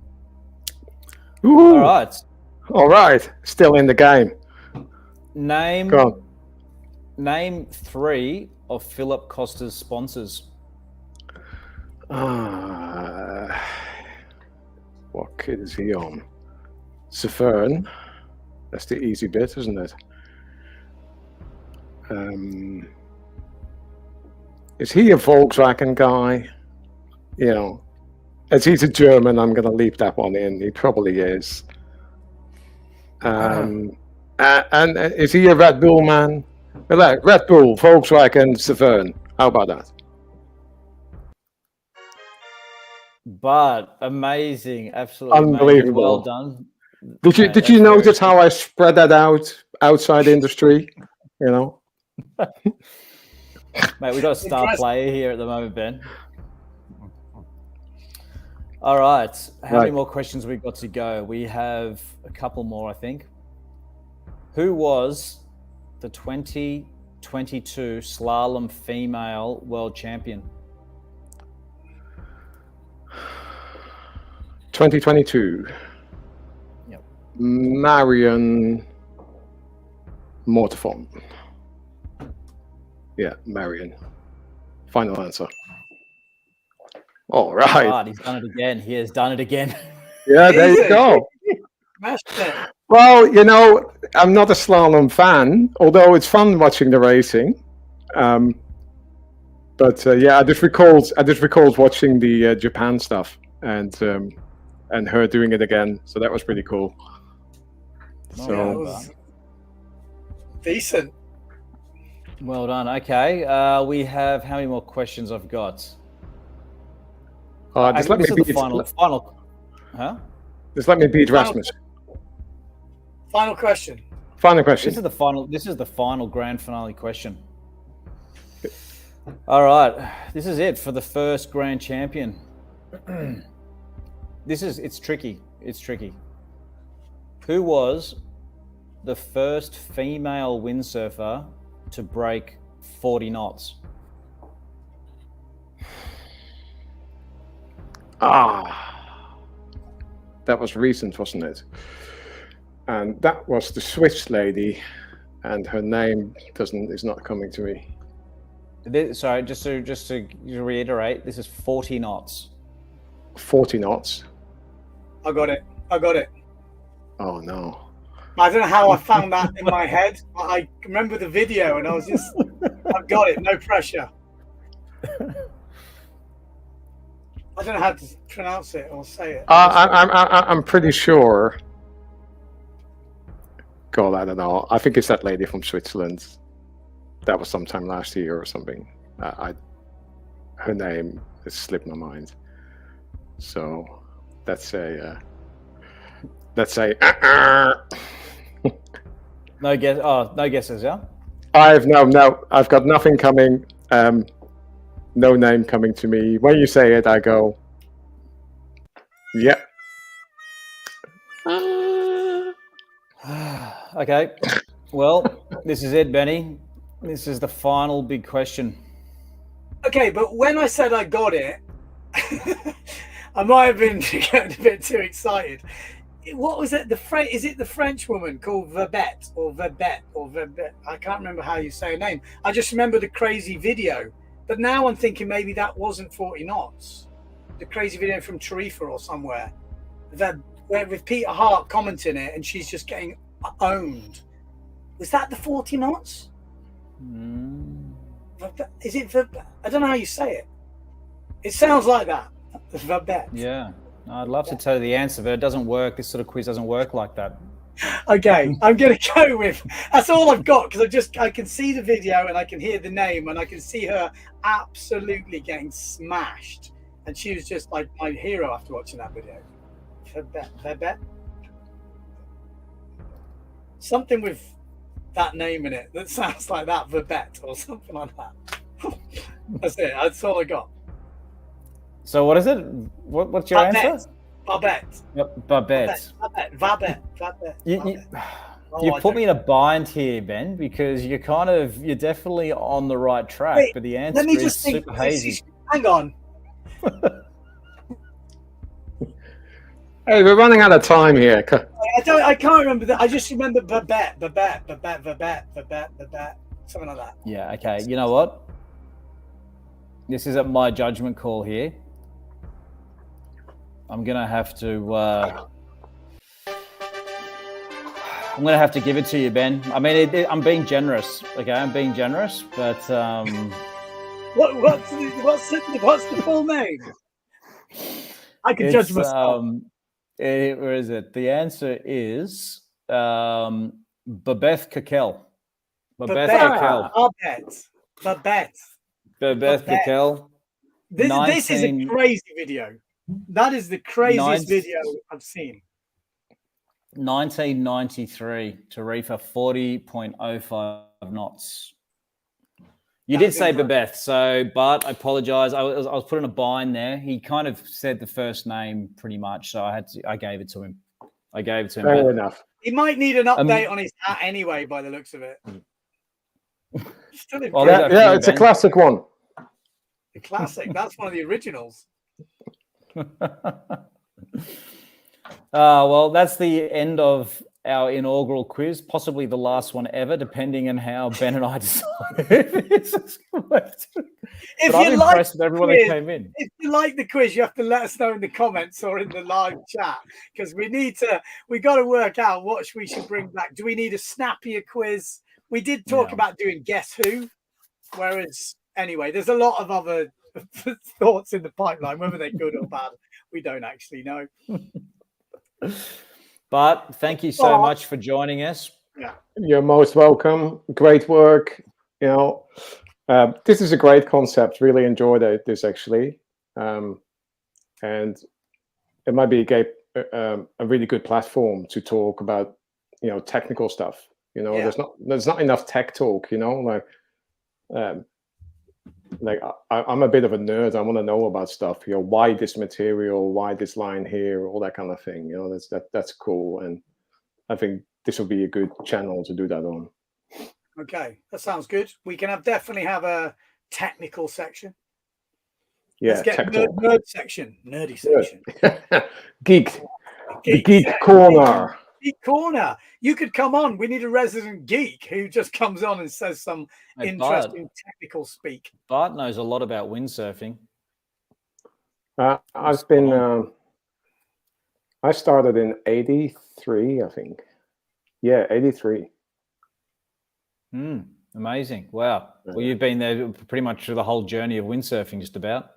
Ooh. All right. Still in the game. Name 3 of Philip Costa's sponsors. What kit is he on? Severn. That's the easy bit, isn't it? Is he a Volkswagen guy? You know, as he's a German, I'm going to leap that one in. He probably is. And is he a Red Bull man? Red Bull, Volkswagen, Severn. How about that? But amazing, absolutely unbelievable. Well done. Did you notice how I spread that out outside industry? You know, mate, we've got a star player here at the moment, Ben. All right, how many more questions we've got to go? We have a couple more, I think. Who was the 2022 slalom female world champion? 2022. Yep. Marion Mortifont. Yeah, Marion. Final answer. All right. Right, he's done it again. He has done it again. Yeah, there you go. Well, you know, I'm not a slalom fan, although it's fun watching the racing. But yeah, I just recalled watching the Japan stuff and her doing it again. So that was pretty cool. So that was decent. Well done. Okay, we have how many more questions I've got? Just let me beat final. Huh? Just let me beat Rasmus. Final question. Final question. This is the final grand finale question. All right, this is it for the first grand champion. It's tricky. It's tricky. Who was the first female windsurfer to break 40 knots? That was recent, wasn't it? And that was the Swiss lady, and her name is not coming to me. Sorry, just to reiterate, this is 40 knots. 40 knots. I got it. I got it. Oh no. I don't know how I found that in my head. I remember the video and I was just, I've got it. No pressure. I don't know how to pronounce it or say it. I'm pretty sure. God, I don't know. I think it's that lady from Switzerland. That was sometime last year or something. Her name has slipped my mind. So that's a. No guess. Oh, no guesses, yeah. I've got nothing coming. No name coming to me. When you say it, I go. Yep. Okay. Well, this is it, Benny. This is the final big question. Okay, but when I said I got it, I might have been getting a bit too excited. What was it? Is it the French woman called Verbet or Verbet or Verbet? I can't remember how you say her name. I just remember the crazy video. But now I'm thinking maybe that wasn't 40 knots. The crazy video from Tarifa or somewhere. Where with Peter Hart commenting it and she's just getting owned. Was that the 40 knots? Is it Verbet? I don't know how you say it. It sounds like that. Verbet. Yeah. I'd love to tell you the answer, but it doesn't work. This sort of quiz doesn't work like that. Okay, I'm going to go with, that's all I've got, because I can see the video and I can hear the name and I can see her absolutely getting smashed. And she was just like my hero after watching that video. Verbet. Something with that name in it that sounds like that, Verbet or something like that. That's it. That's all I got. So what is it? What's your answer? Babette. Babette. You put me in a bind here, Ben, because you're definitely on the right track. Wait, but the answer is super hazy. Hang on. Hey, we're running out of time here. I can't remember that. I just remember Babette, something like that. Yeah. Okay. You know what? This isn't my judgment call here. I'm gonna have to. I'm gonna have to give it to you, Ben. I mean, I'm being generous. Okay, I'm being generous, but what's the full name? I can judge myself. Where is it? The answer is Babette Kekel. Babette Kekel. This is a crazy video. That is the craziest video I've seen. 1993, Tarifa, 40.05 knots. You did say Babette, so Bart, I apologize. I was put in a bind there. He kind of said the first name pretty much, so I gave it to him. Fair enough. He might need an update on his hat anyway, by the looks of it. Well, yeah, it's a classic one. A classic. That's one of the originals. Well, that's the end of our inaugural quiz, possibly the last one ever, depending on how Ben and I decide. If I'm impressed with everyone that came in. If you like the quiz, you have to let us know in the comments or in the live chat, because we got to work out what we should bring back. Do we need a snappier quiz? We did talk about doing Guess Who, whereas anyway, there's a lot of other thoughts in the pipeline, whether they're good or bad, we don't actually know. But thank you so much for joining us. Yeah, you're most welcome. Great work. This is a great concept. Really enjoyed this actually, and it might be a really good platform to talk about technical stuff. There's not enough tech talk. I'm a bit of a nerd. I want to know about stuff. Why this material? Why this line here? All that kind of thing. That's cool, and I think this will be a good channel to do that on. Okay, that sounds good. We can definitely have a technical section. Yeah, let's get nerdy section. Geek corner. Geek Corner. You could come on. We need a resident geek who just comes on and says some interesting technical speak. Bart knows a lot about windsurfing. I've been. I started in '83, I think. Yeah, '83. Amazing! Wow. Well, you've been there pretty much through the whole journey of windsurfing, just about.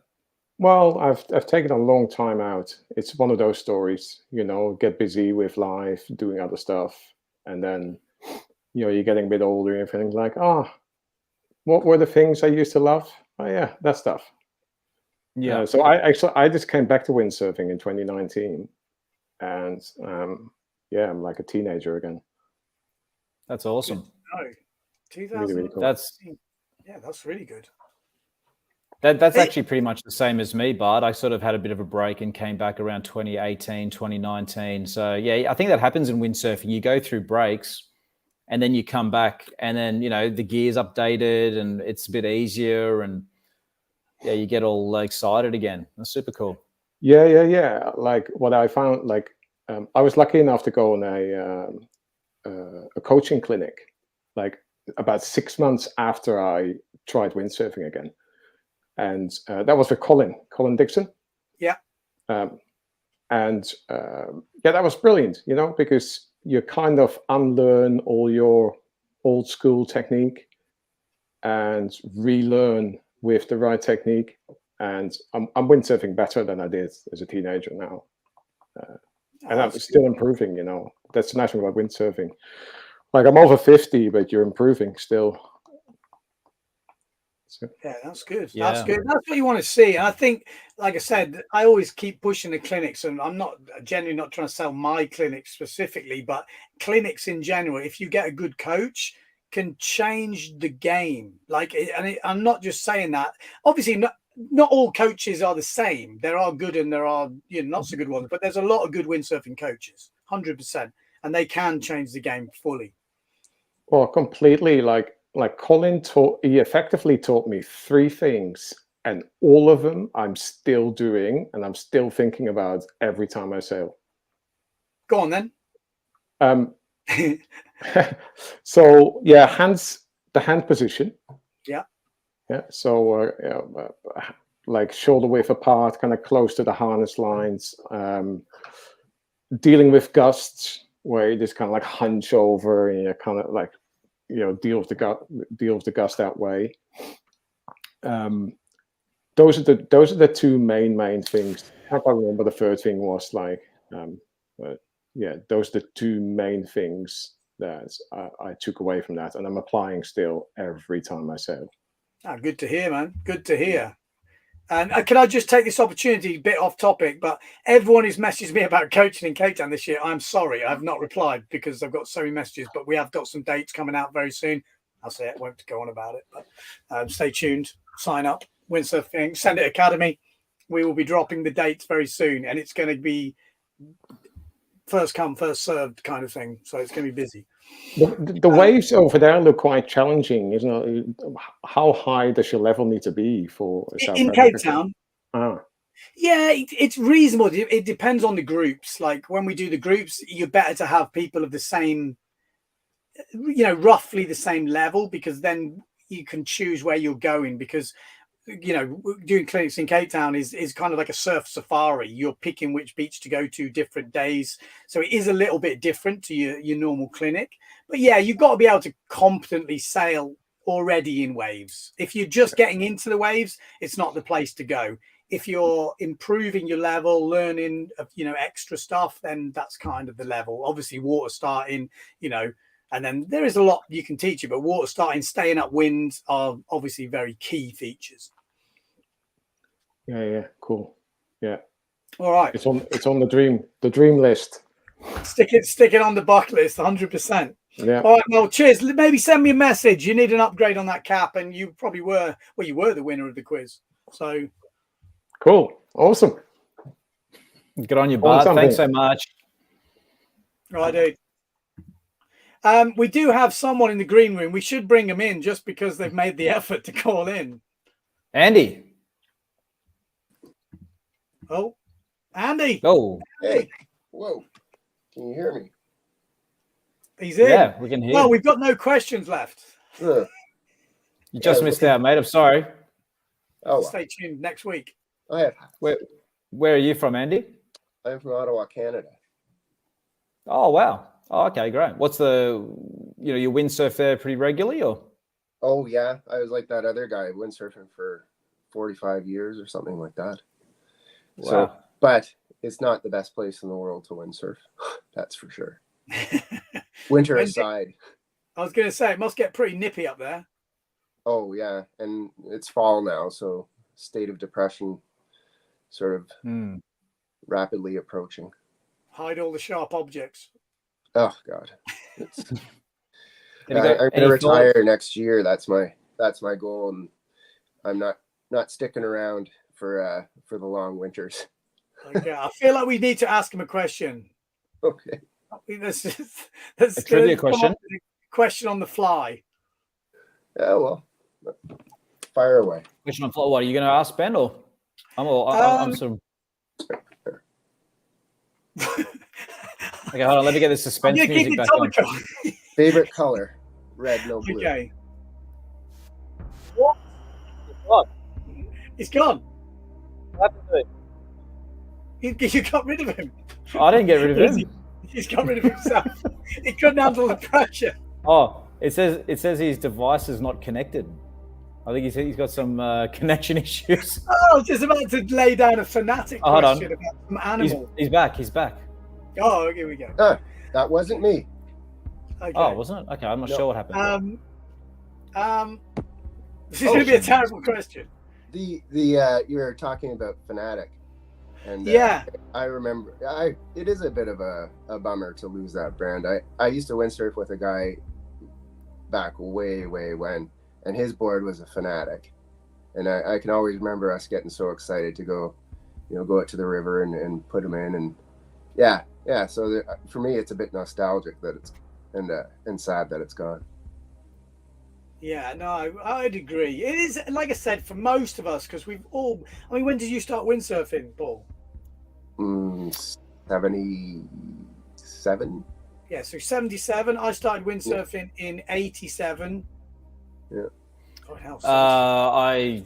Well, I've taken a long time out. It's one of those stories, get busy with life, doing other stuff, and then, you're getting a bit older and everything's like, what were the things I used to love? Oh yeah, that stuff. Yeah. So I just came back to windsurfing in 2019, and I'm like a teenager again. That's awesome. No, 2000. Really cool. That's really good. That's actually pretty much the same as me, Bart. I sort of had a bit of a break and came back around 2018, 2019. So yeah, I think that happens in windsurfing. You go through breaks and then you come back and then, the gear's updated and it's a bit easier and yeah, you get all excited again. That's super cool. Yeah. Like what I found, I was lucky enough to go on a coaching clinic, like about 6 months after I tried windsurfing again. And that was with Colin Dixon. Yeah. That was brilliant, because you kind of unlearn all your old school technique and relearn with the right technique. And I'm windsurfing better than I did as a teenager now. And I'm still improving, That's the nice thing about windsurfing. Like I'm over 50, but you're improving still. Yeah, that's good. Yeah. That's good. That's what you want to see. And I think, like I said, I always keep pushing the clinics, and I'm not genuinely not trying to sell my clinic specifically, but clinics in general, if you get a good coach, can change the game. I'm not just saying that. Obviously, not all coaches are the same. There are good and there are not so good ones, but there's a lot of good windsurfing coaches, 100%, and they can change the game fully. Well, completely. Like Colin he effectively taught me 3 things, and all of them I'm still doing and I'm still thinking about every time I sail. Go on then. So yeah, the hand position. Yeah. So like shoulder width apart, kind of close to the harness lines. Dealing with gusts, where you just kind of like hunch over and you kind of like deal with the gust that way. Those are the 2 main things. I can't remember the third thing was like. But yeah, those are the 2 main things that I took away from that, and I'm applying still every time I sail. Good to hear, man. Good to hear. And can I just take this opportunity, a bit off topic, but everyone who's messaged me about coaching in Cape Town this year, I'm sorry, I've not replied because I've got so many messages, but we have got some dates coming out very soon. I'll say it, won't go on about it, but stay tuned, sign up, Windsurfing, Send It Academy. We will be dropping the dates very soon, and it's going to be first come, first served kind of thing. So it's going to be busy. The waves over there look quite challenging, isn't it? How high does your level need to be for in Cape Town? Ah. Yeah, it's reasonable. It depends on the groups. Like when we do the groups, you're better to have people of the same, roughly the same level, because then you can choose where you're going. Because doing clinics in Cape Town is kind of like a surf safari. You're picking which beach to go to different days, so it is a little bit different to your normal clinic. But yeah, you've got to be able to competently sail already in waves. If you're just getting into the waves, it's not the place to go. If you're improving your level, learning extra stuff, then that's kind of the level. Obviously water starting, and then there is a lot you can teach you, but water starting, staying upwind are obviously very key features. Yeah, cool. Yeah. All right. It's on the dream list. Stick it on the bucket list, 100%. Yeah. All right, well, cheers. Maybe send me a message. You need an upgrade on that cap, and you probably were. Well, you were the winner of the quiz. So cool. Awesome. Good on you, Bart. Thanks so much. Right, dude. We do have someone in the green room. We should bring them in just because they've made the effort to call in. Andy. Oh, Andy. Oh. Hey. Whoa. Can you hear me? He's in. Yeah, we can hear. Well, we've got no questions left. Ugh. You just missed out, mate. I'm sorry. Oh, well. Stay tuned next week. I have. Where are you from, Andy? I'm from Ottawa, Canada. Oh, wow. Oh, okay, great. What's you windsurf there pretty regularly, or? Oh, yeah. I was like that other guy, windsurfing for 45 years or something like that. Wow. So, but it's not the best place in the world to windsurf. That's for sure. Winter aside. I was going to say, it must get pretty nippy up there. Oh, yeah. And it's fall now, so state of depression sort of rapidly approaching. Hide all the sharp objects. Oh, God. It's, Have you I'm got going to any retire thoughts? next year. That's my goal, and I'm not sticking around for the long winters. Okay, I feel like we need to ask him a question. Okay. Let's A trivia come up question? with a question on the fly. Yeah, well, fire away. Question on floor. What are you going to ask, Ben, or? I'm sort of. Okay, hold on. Let me get the suspense I'm gonna music keep it back on. topical. Favorite color? Red, no blue. Okay. What? He's gone. What happened to it? You got rid of him. I didn't get rid of him. He's got rid of himself. He couldn't handle the pressure. Oh, it says his device is not connected. I think he's got some connection issues. Oh, I was just about to lay down a Fanatic Oh, hold on. question about some animal. He's back. He's back. Oh, here we go. That wasn't me. Okay. Oh, wasn't it? Okay, I'm not sure what happened. This is going to be a terrible question. You were talking about Fanatic, and Yeah. I remember. It is a bit of a bummer to lose that brand. I used to windsurf with a guy back way when, and his board was a Fanatic, and I can always remember us getting so excited to go out to the river and put them in, and yeah. So for me, it's a bit nostalgic that it's and sad that it's gone. Yeah, no, I'd agree. It is, like I said, for most of us, because we've all. I mean, when did you start windsurfing, Paul? 77. Yeah, so 77. I started windsurfing in 87. Yeah. God, how I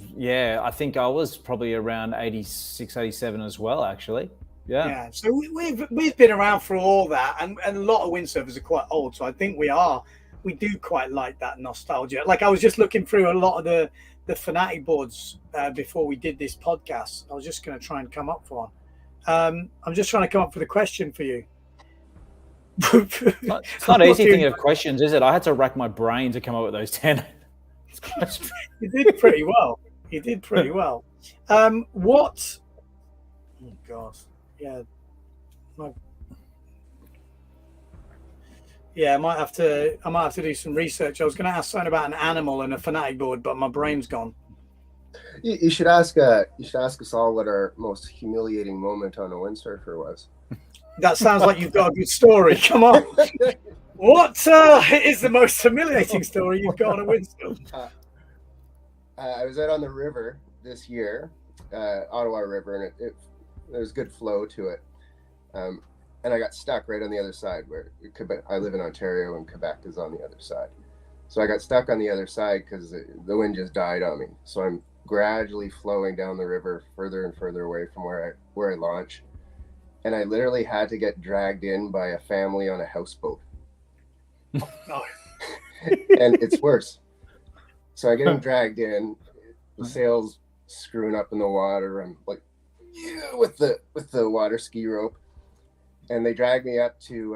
think I was probably around 86, 87 as well, actually. Yeah. So we've been around for all that, and a lot of windsurfers are quite old. So I think we do quite like that nostalgia. Like I was just looking through a lot of the Fanatic boards before we did this podcast. I was just going to try and come up for one. I'm just trying to come up with a question for you. It's not easy thinking of questions, is it? I had to rack my brain to come up with those 10. You did pretty well. What? Oh God. Yeah. I might have to do some research. I was going to ask something about an animal and a Fanatic board, but my brain's gone. You should ask us all what our most humiliating moment on a windsurfer was. That sounds like you've got a good story. Come on. What is the most humiliating story you've got on a windsurf? I was out on the river this year, Ottawa River, and there was good flow to it. And I got stuck right on the other side where Quebec, I live in Ontario and Quebec is on the other side. So I got stuck on the other side because the wind just died on me. So I'm gradually flowing down the river further and further away from where I launch. And I literally had to get dragged in by a family on a houseboat. Oh. And it's worse. So I get him dragged in, the sails screwing up in the water. I'm like, yeah, with the water ski rope. And they dragged me up to,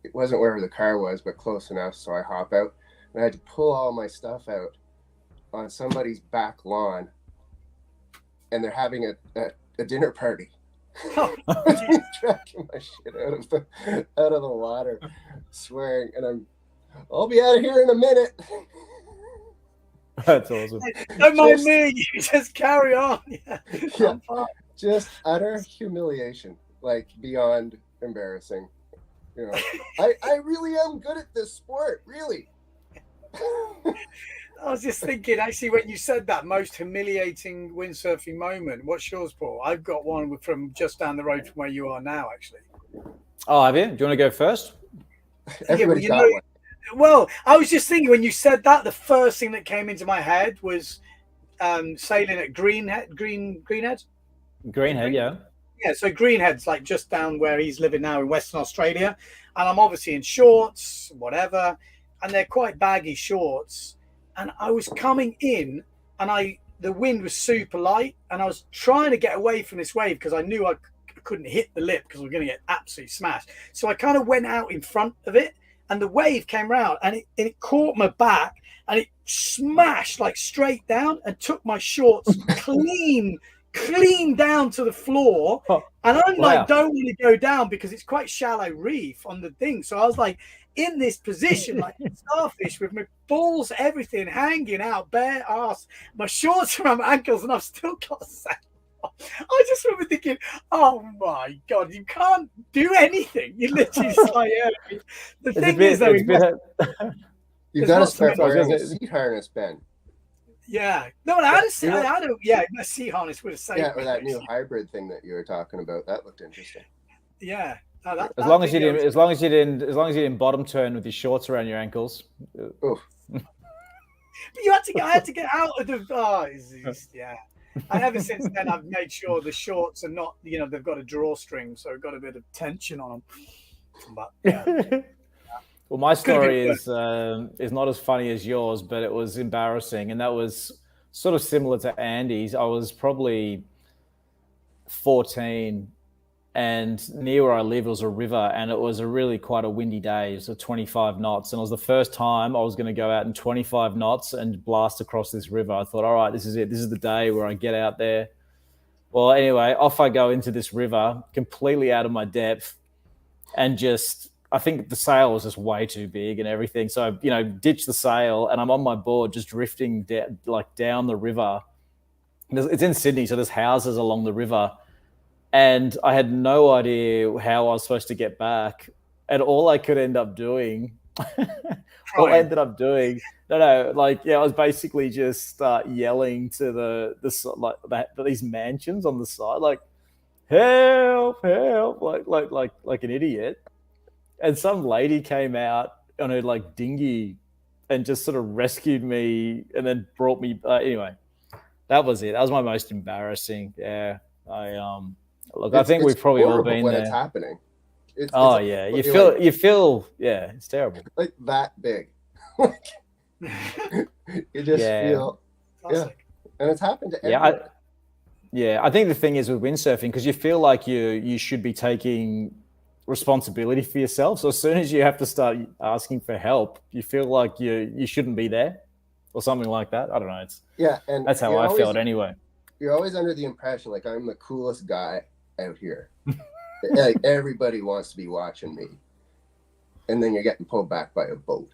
it wasn't wherever the car was, but close enough. So I hop out and I had to pull all my stuff out on somebody's back lawn. And they're having a dinner party. Dragging my shit out of the water, swearing, and I'll be out of here in a minute. That's awesome. Don't mind me. You just carry on. Yeah. Just utter humiliation, like beyond embarrassing. I really am good at this sport, really. I was just thinking, actually, when you said that most humiliating windsurfing moment, what's yours, Paul? I've got one from just down the road from where you are now, actually. Oh, have you? Do you want to go first? Everybody's you got know, one. well, I was just thinking when you said that, the first thing that came into my head was sailing at Greenhead. Greenhead, yeah. Yeah, so Greenhead's like just down where he's living now in Western Australia, and I'm obviously in shorts, whatever, and they're quite baggy shorts. And I was coming in, and the wind was super light, and I was trying to get away from this wave because I knew I couldn't hit the lip because I was going to get absolutely smashed. So I kind of went out in front of it, and the wave came round, and it caught my back, and it smashed like straight down and took my shorts clean down to the floor. And I'm like, don't want to go down because it's quite shallow reef on the thing. So I was like in this position, like starfish, with my balls, everything hanging out, bare ass, my shorts around my ankles, and I've still got a sack. I just remember thinking, oh my God, you can't do anything. You literally just like, the thing is, though, you've got to start wearing a seat harness, Ben. Yeah, no, I had a sea harness with a safe. Yeah, or that new hybrid thing that you were talking about. That looked interesting. Yeah, as long as you didn't bottom turn with your shorts around your ankles. Oof. But I had to get out of the. Yeah. And ever since then, I've made sure the shorts are not, they've got a drawstring, so I've got a bit of tension on them. But yeah. Well, my story is not as funny as yours, but it was embarrassing, and that was sort of similar to Andy's. I was probably 14, and near where I live was a river, and it was quite a windy day. It was 25 knots, and it was the first time I was going to go out in 25 knots and blast across this river. I thought, all right, this is it. This is the day where I get out there. Well, anyway, off I go into this river, completely out of my depth, and I think the sail was just way too big and everything. So, ditch the sail, and I'm on my board just drifting down the river. It's in Sydney, so there's houses along the river. And I had no idea how I was supposed to get back. And all I could end up doing, I was basically just yelling to these mansions on the side, like, help, like an idiot. And some lady came out on her dinghy and just sort of rescued me and then brought me. Anyway, that was it. That was my most embarrassing. Yeah, I think we've probably all been when there. It's happening. You feel. Yeah, it's terrible. Like that big. You just feel. Classic. Yeah, and it's happened to everyone. I think the thing is with windsurfing, because you feel like you should be taking responsibility for yourself. So as soon as you have to start asking for help, you feel like you shouldn't be there or something like that. I don't know. And that's how I felt anyway. You're always under the impression like I'm the coolest guy out here. Like everybody wants to be watching me. And then you're getting pulled back by a boat.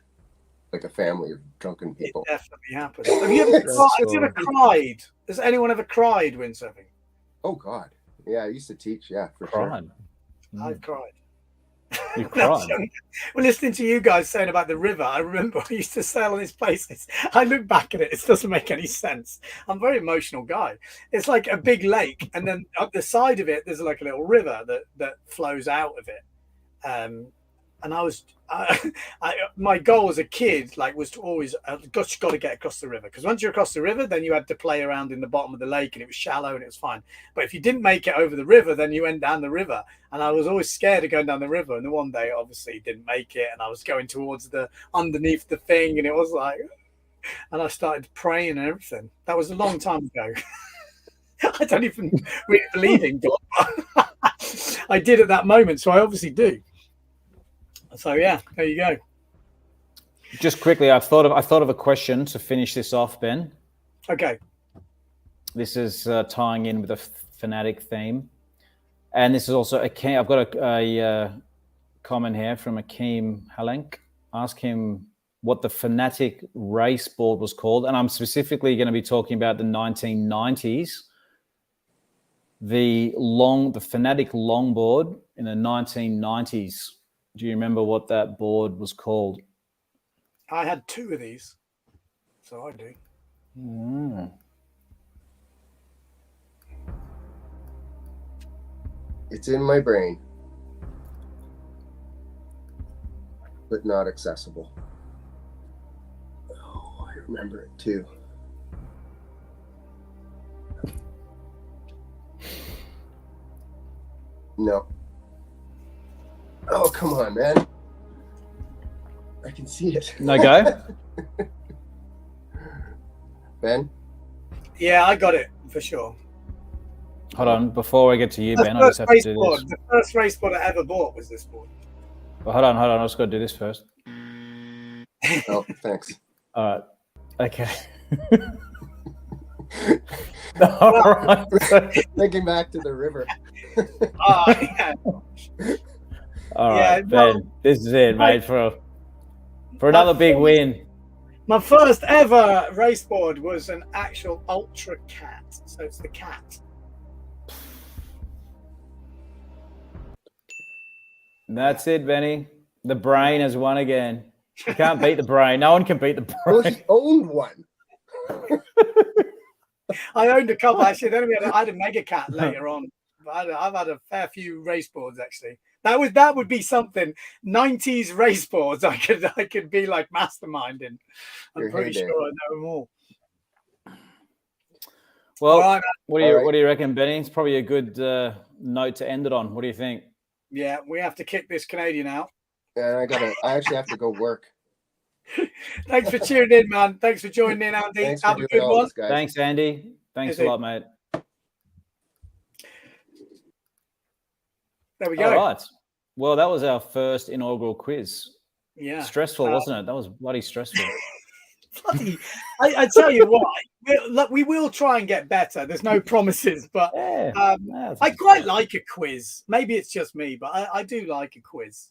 Like a family of drunken people. It definitely happens. Have you ever cried? Has anyone ever cried windsurfing? Oh God. Yeah, I used to teach, for sure. I've cried. You cried? Well, listening to you guys saying about the river, I remember I used to sail on these places. I look back at it, it doesn't make any sense. I'm a very emotional guy. It's like a big lake, and then up the side of it, there's like a little river that flows out of it. And my goal as a kid, was to always got to get across the river, because once you're across the river, then you had to play around in the bottom of the lake, and it was shallow and it was fine. But if you didn't make it over the river, then you went down the river, and I was always scared of going down the river. And then one day, obviously, didn't make it, and I was going towards underneath the thing, and it was like, and I started praying and everything. That was a long time ago. I don't even really believe in God. I did at that moment, so I obviously do. So yeah, there you go. Just quickly, I thought of a question to finish this off, Ben. Okay. This is tying in with a Fanatic theme, and this is also I've got a comment here from Akeem Halenk. Ask him what the Fanatic race board was called, and I'm specifically going to be talking about the 1990s. The Fanatic longboard in the 1990s. Do you remember what that board was called? I had 2 of these, so I do. It's in my brain. but not accessible. Oh, I remember it too. No. Oh, come on, man. I can see it. No go? Ben? Yeah, I got it for sure. Hold on, before I get to you, The Ben, I just first have to race do board, this. the first race board I ever bought was this board. Well, hold on, I just got to do this first. Oh, thanks. All right. Okay. All right. Thinking back to the river. Yeah. All Yeah, right, Ben, this is it, mate, for another big win. My first ever race board was an actual Ultra Cat. So it's the Cat. And that's it, Benny. The brain has won again. You can't beat the brain. No one can beat the brain. Well, he owned one. I owned a couple actually. Then I had a Mega Cat later on. I've had a fair few race boards actually. That would be something. 90s race boards. I could be like masterminding. I'm pretty sure I know them all. Well, right, what do you reckon, Benny? It's probably a good note to end it on. What do you think? Yeah, we have to kick this Canadian out. Yeah, I actually have to go work. Thanks for tuning in, man. Thanks for joining in, Andy. Thanks Have a good one. this, guys. Thanks, Andy. Thanks a lot, mate. There we go. All right. Well, that was our first inaugural quiz. Yeah. Stressful, wasn't it? That was bloody stressful. Bloody, I tell you what, we will try and get better. There's no promises, but I quite like a quiz. Maybe it's just me, but I do like a quiz.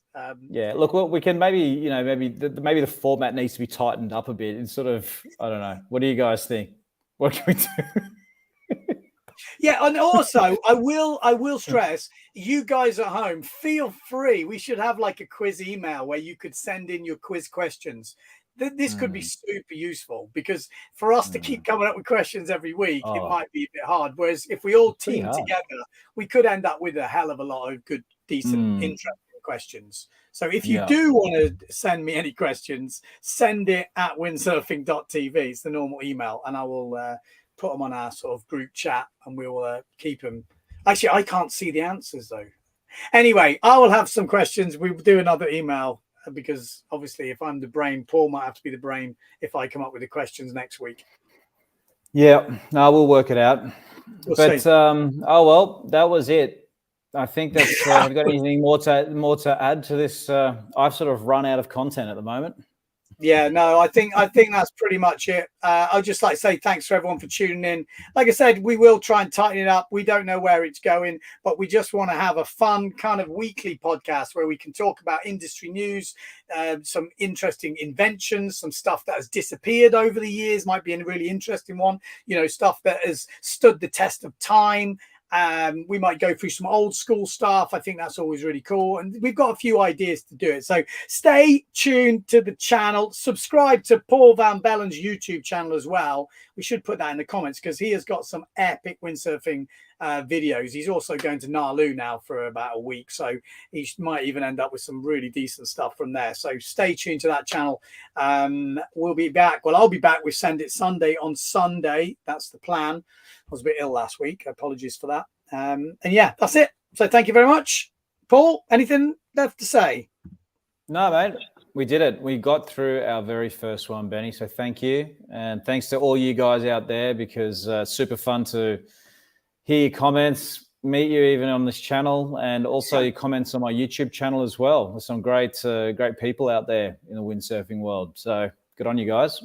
Yeah, look, we can maybe the format needs to be tightened up a bit. It's sort of, I don't know. What do you guys think? What can we do? Yeah, and also I will stress, you guys at home, feel free. We should have like a quiz email where you could send in your quiz questions. This could be super useful because for us to keep coming up with questions every week, it might be a bit hard. Whereas if we all team together, we could end up with a hell of a lot of good, decent, interesting questions. So if you do want to send me any questions, send it at Windsurfing.TV. It's the normal email, and I will put them on our sort of group chat, and we will keep them. Actually, I can't see the answers though. Anyway, I will have some questions. We will do another email. Because obviously, if I'm the brain, Paul might have to be the brain if I come up with the questions next week. Yeah, no, we'll work it out. We'll but see. oh well, that was it. I think that's. Have you got anything more to add to this? I've sort of run out of content at the moment. Yeah, no, I think that's pretty much it. I'd just like to say thanks for everyone for tuning in. Like I said, we will try and tighten it up. We don't know where it's going, but we just want to have a fun kind of weekly podcast where we can talk about industry news, some interesting inventions, some stuff that has disappeared over the years might be a really interesting one. You know, stuff that has stood the test of time. We might go through some old school stuff. I think that's always really cool. And we've got a few ideas to do it. So stay tuned to the channel. Subscribe to Paul Van Bellen's YouTube channel as well. We should put that in the comments because he has got some epic windsurfing videos. He's also going to Nalu now for about a week. So he might even end up with some really decent stuff from there. So stay tuned to that channel. We'll be back. Well, I'll be back with Send It Sunday on Sunday. That's the plan. I was a bit ill last week. Apologies for that. And yeah, that's it. So thank you very much. Paul, anything left to say? No, mate. We did it. We got through our very first one, Benny. So thank you. And thanks to all you guys out there because it's super fun to hear your comments, meet you even on this channel, and also your comments on my YouTube channel as well. There's some great people out there in the windsurfing world. So good on you guys.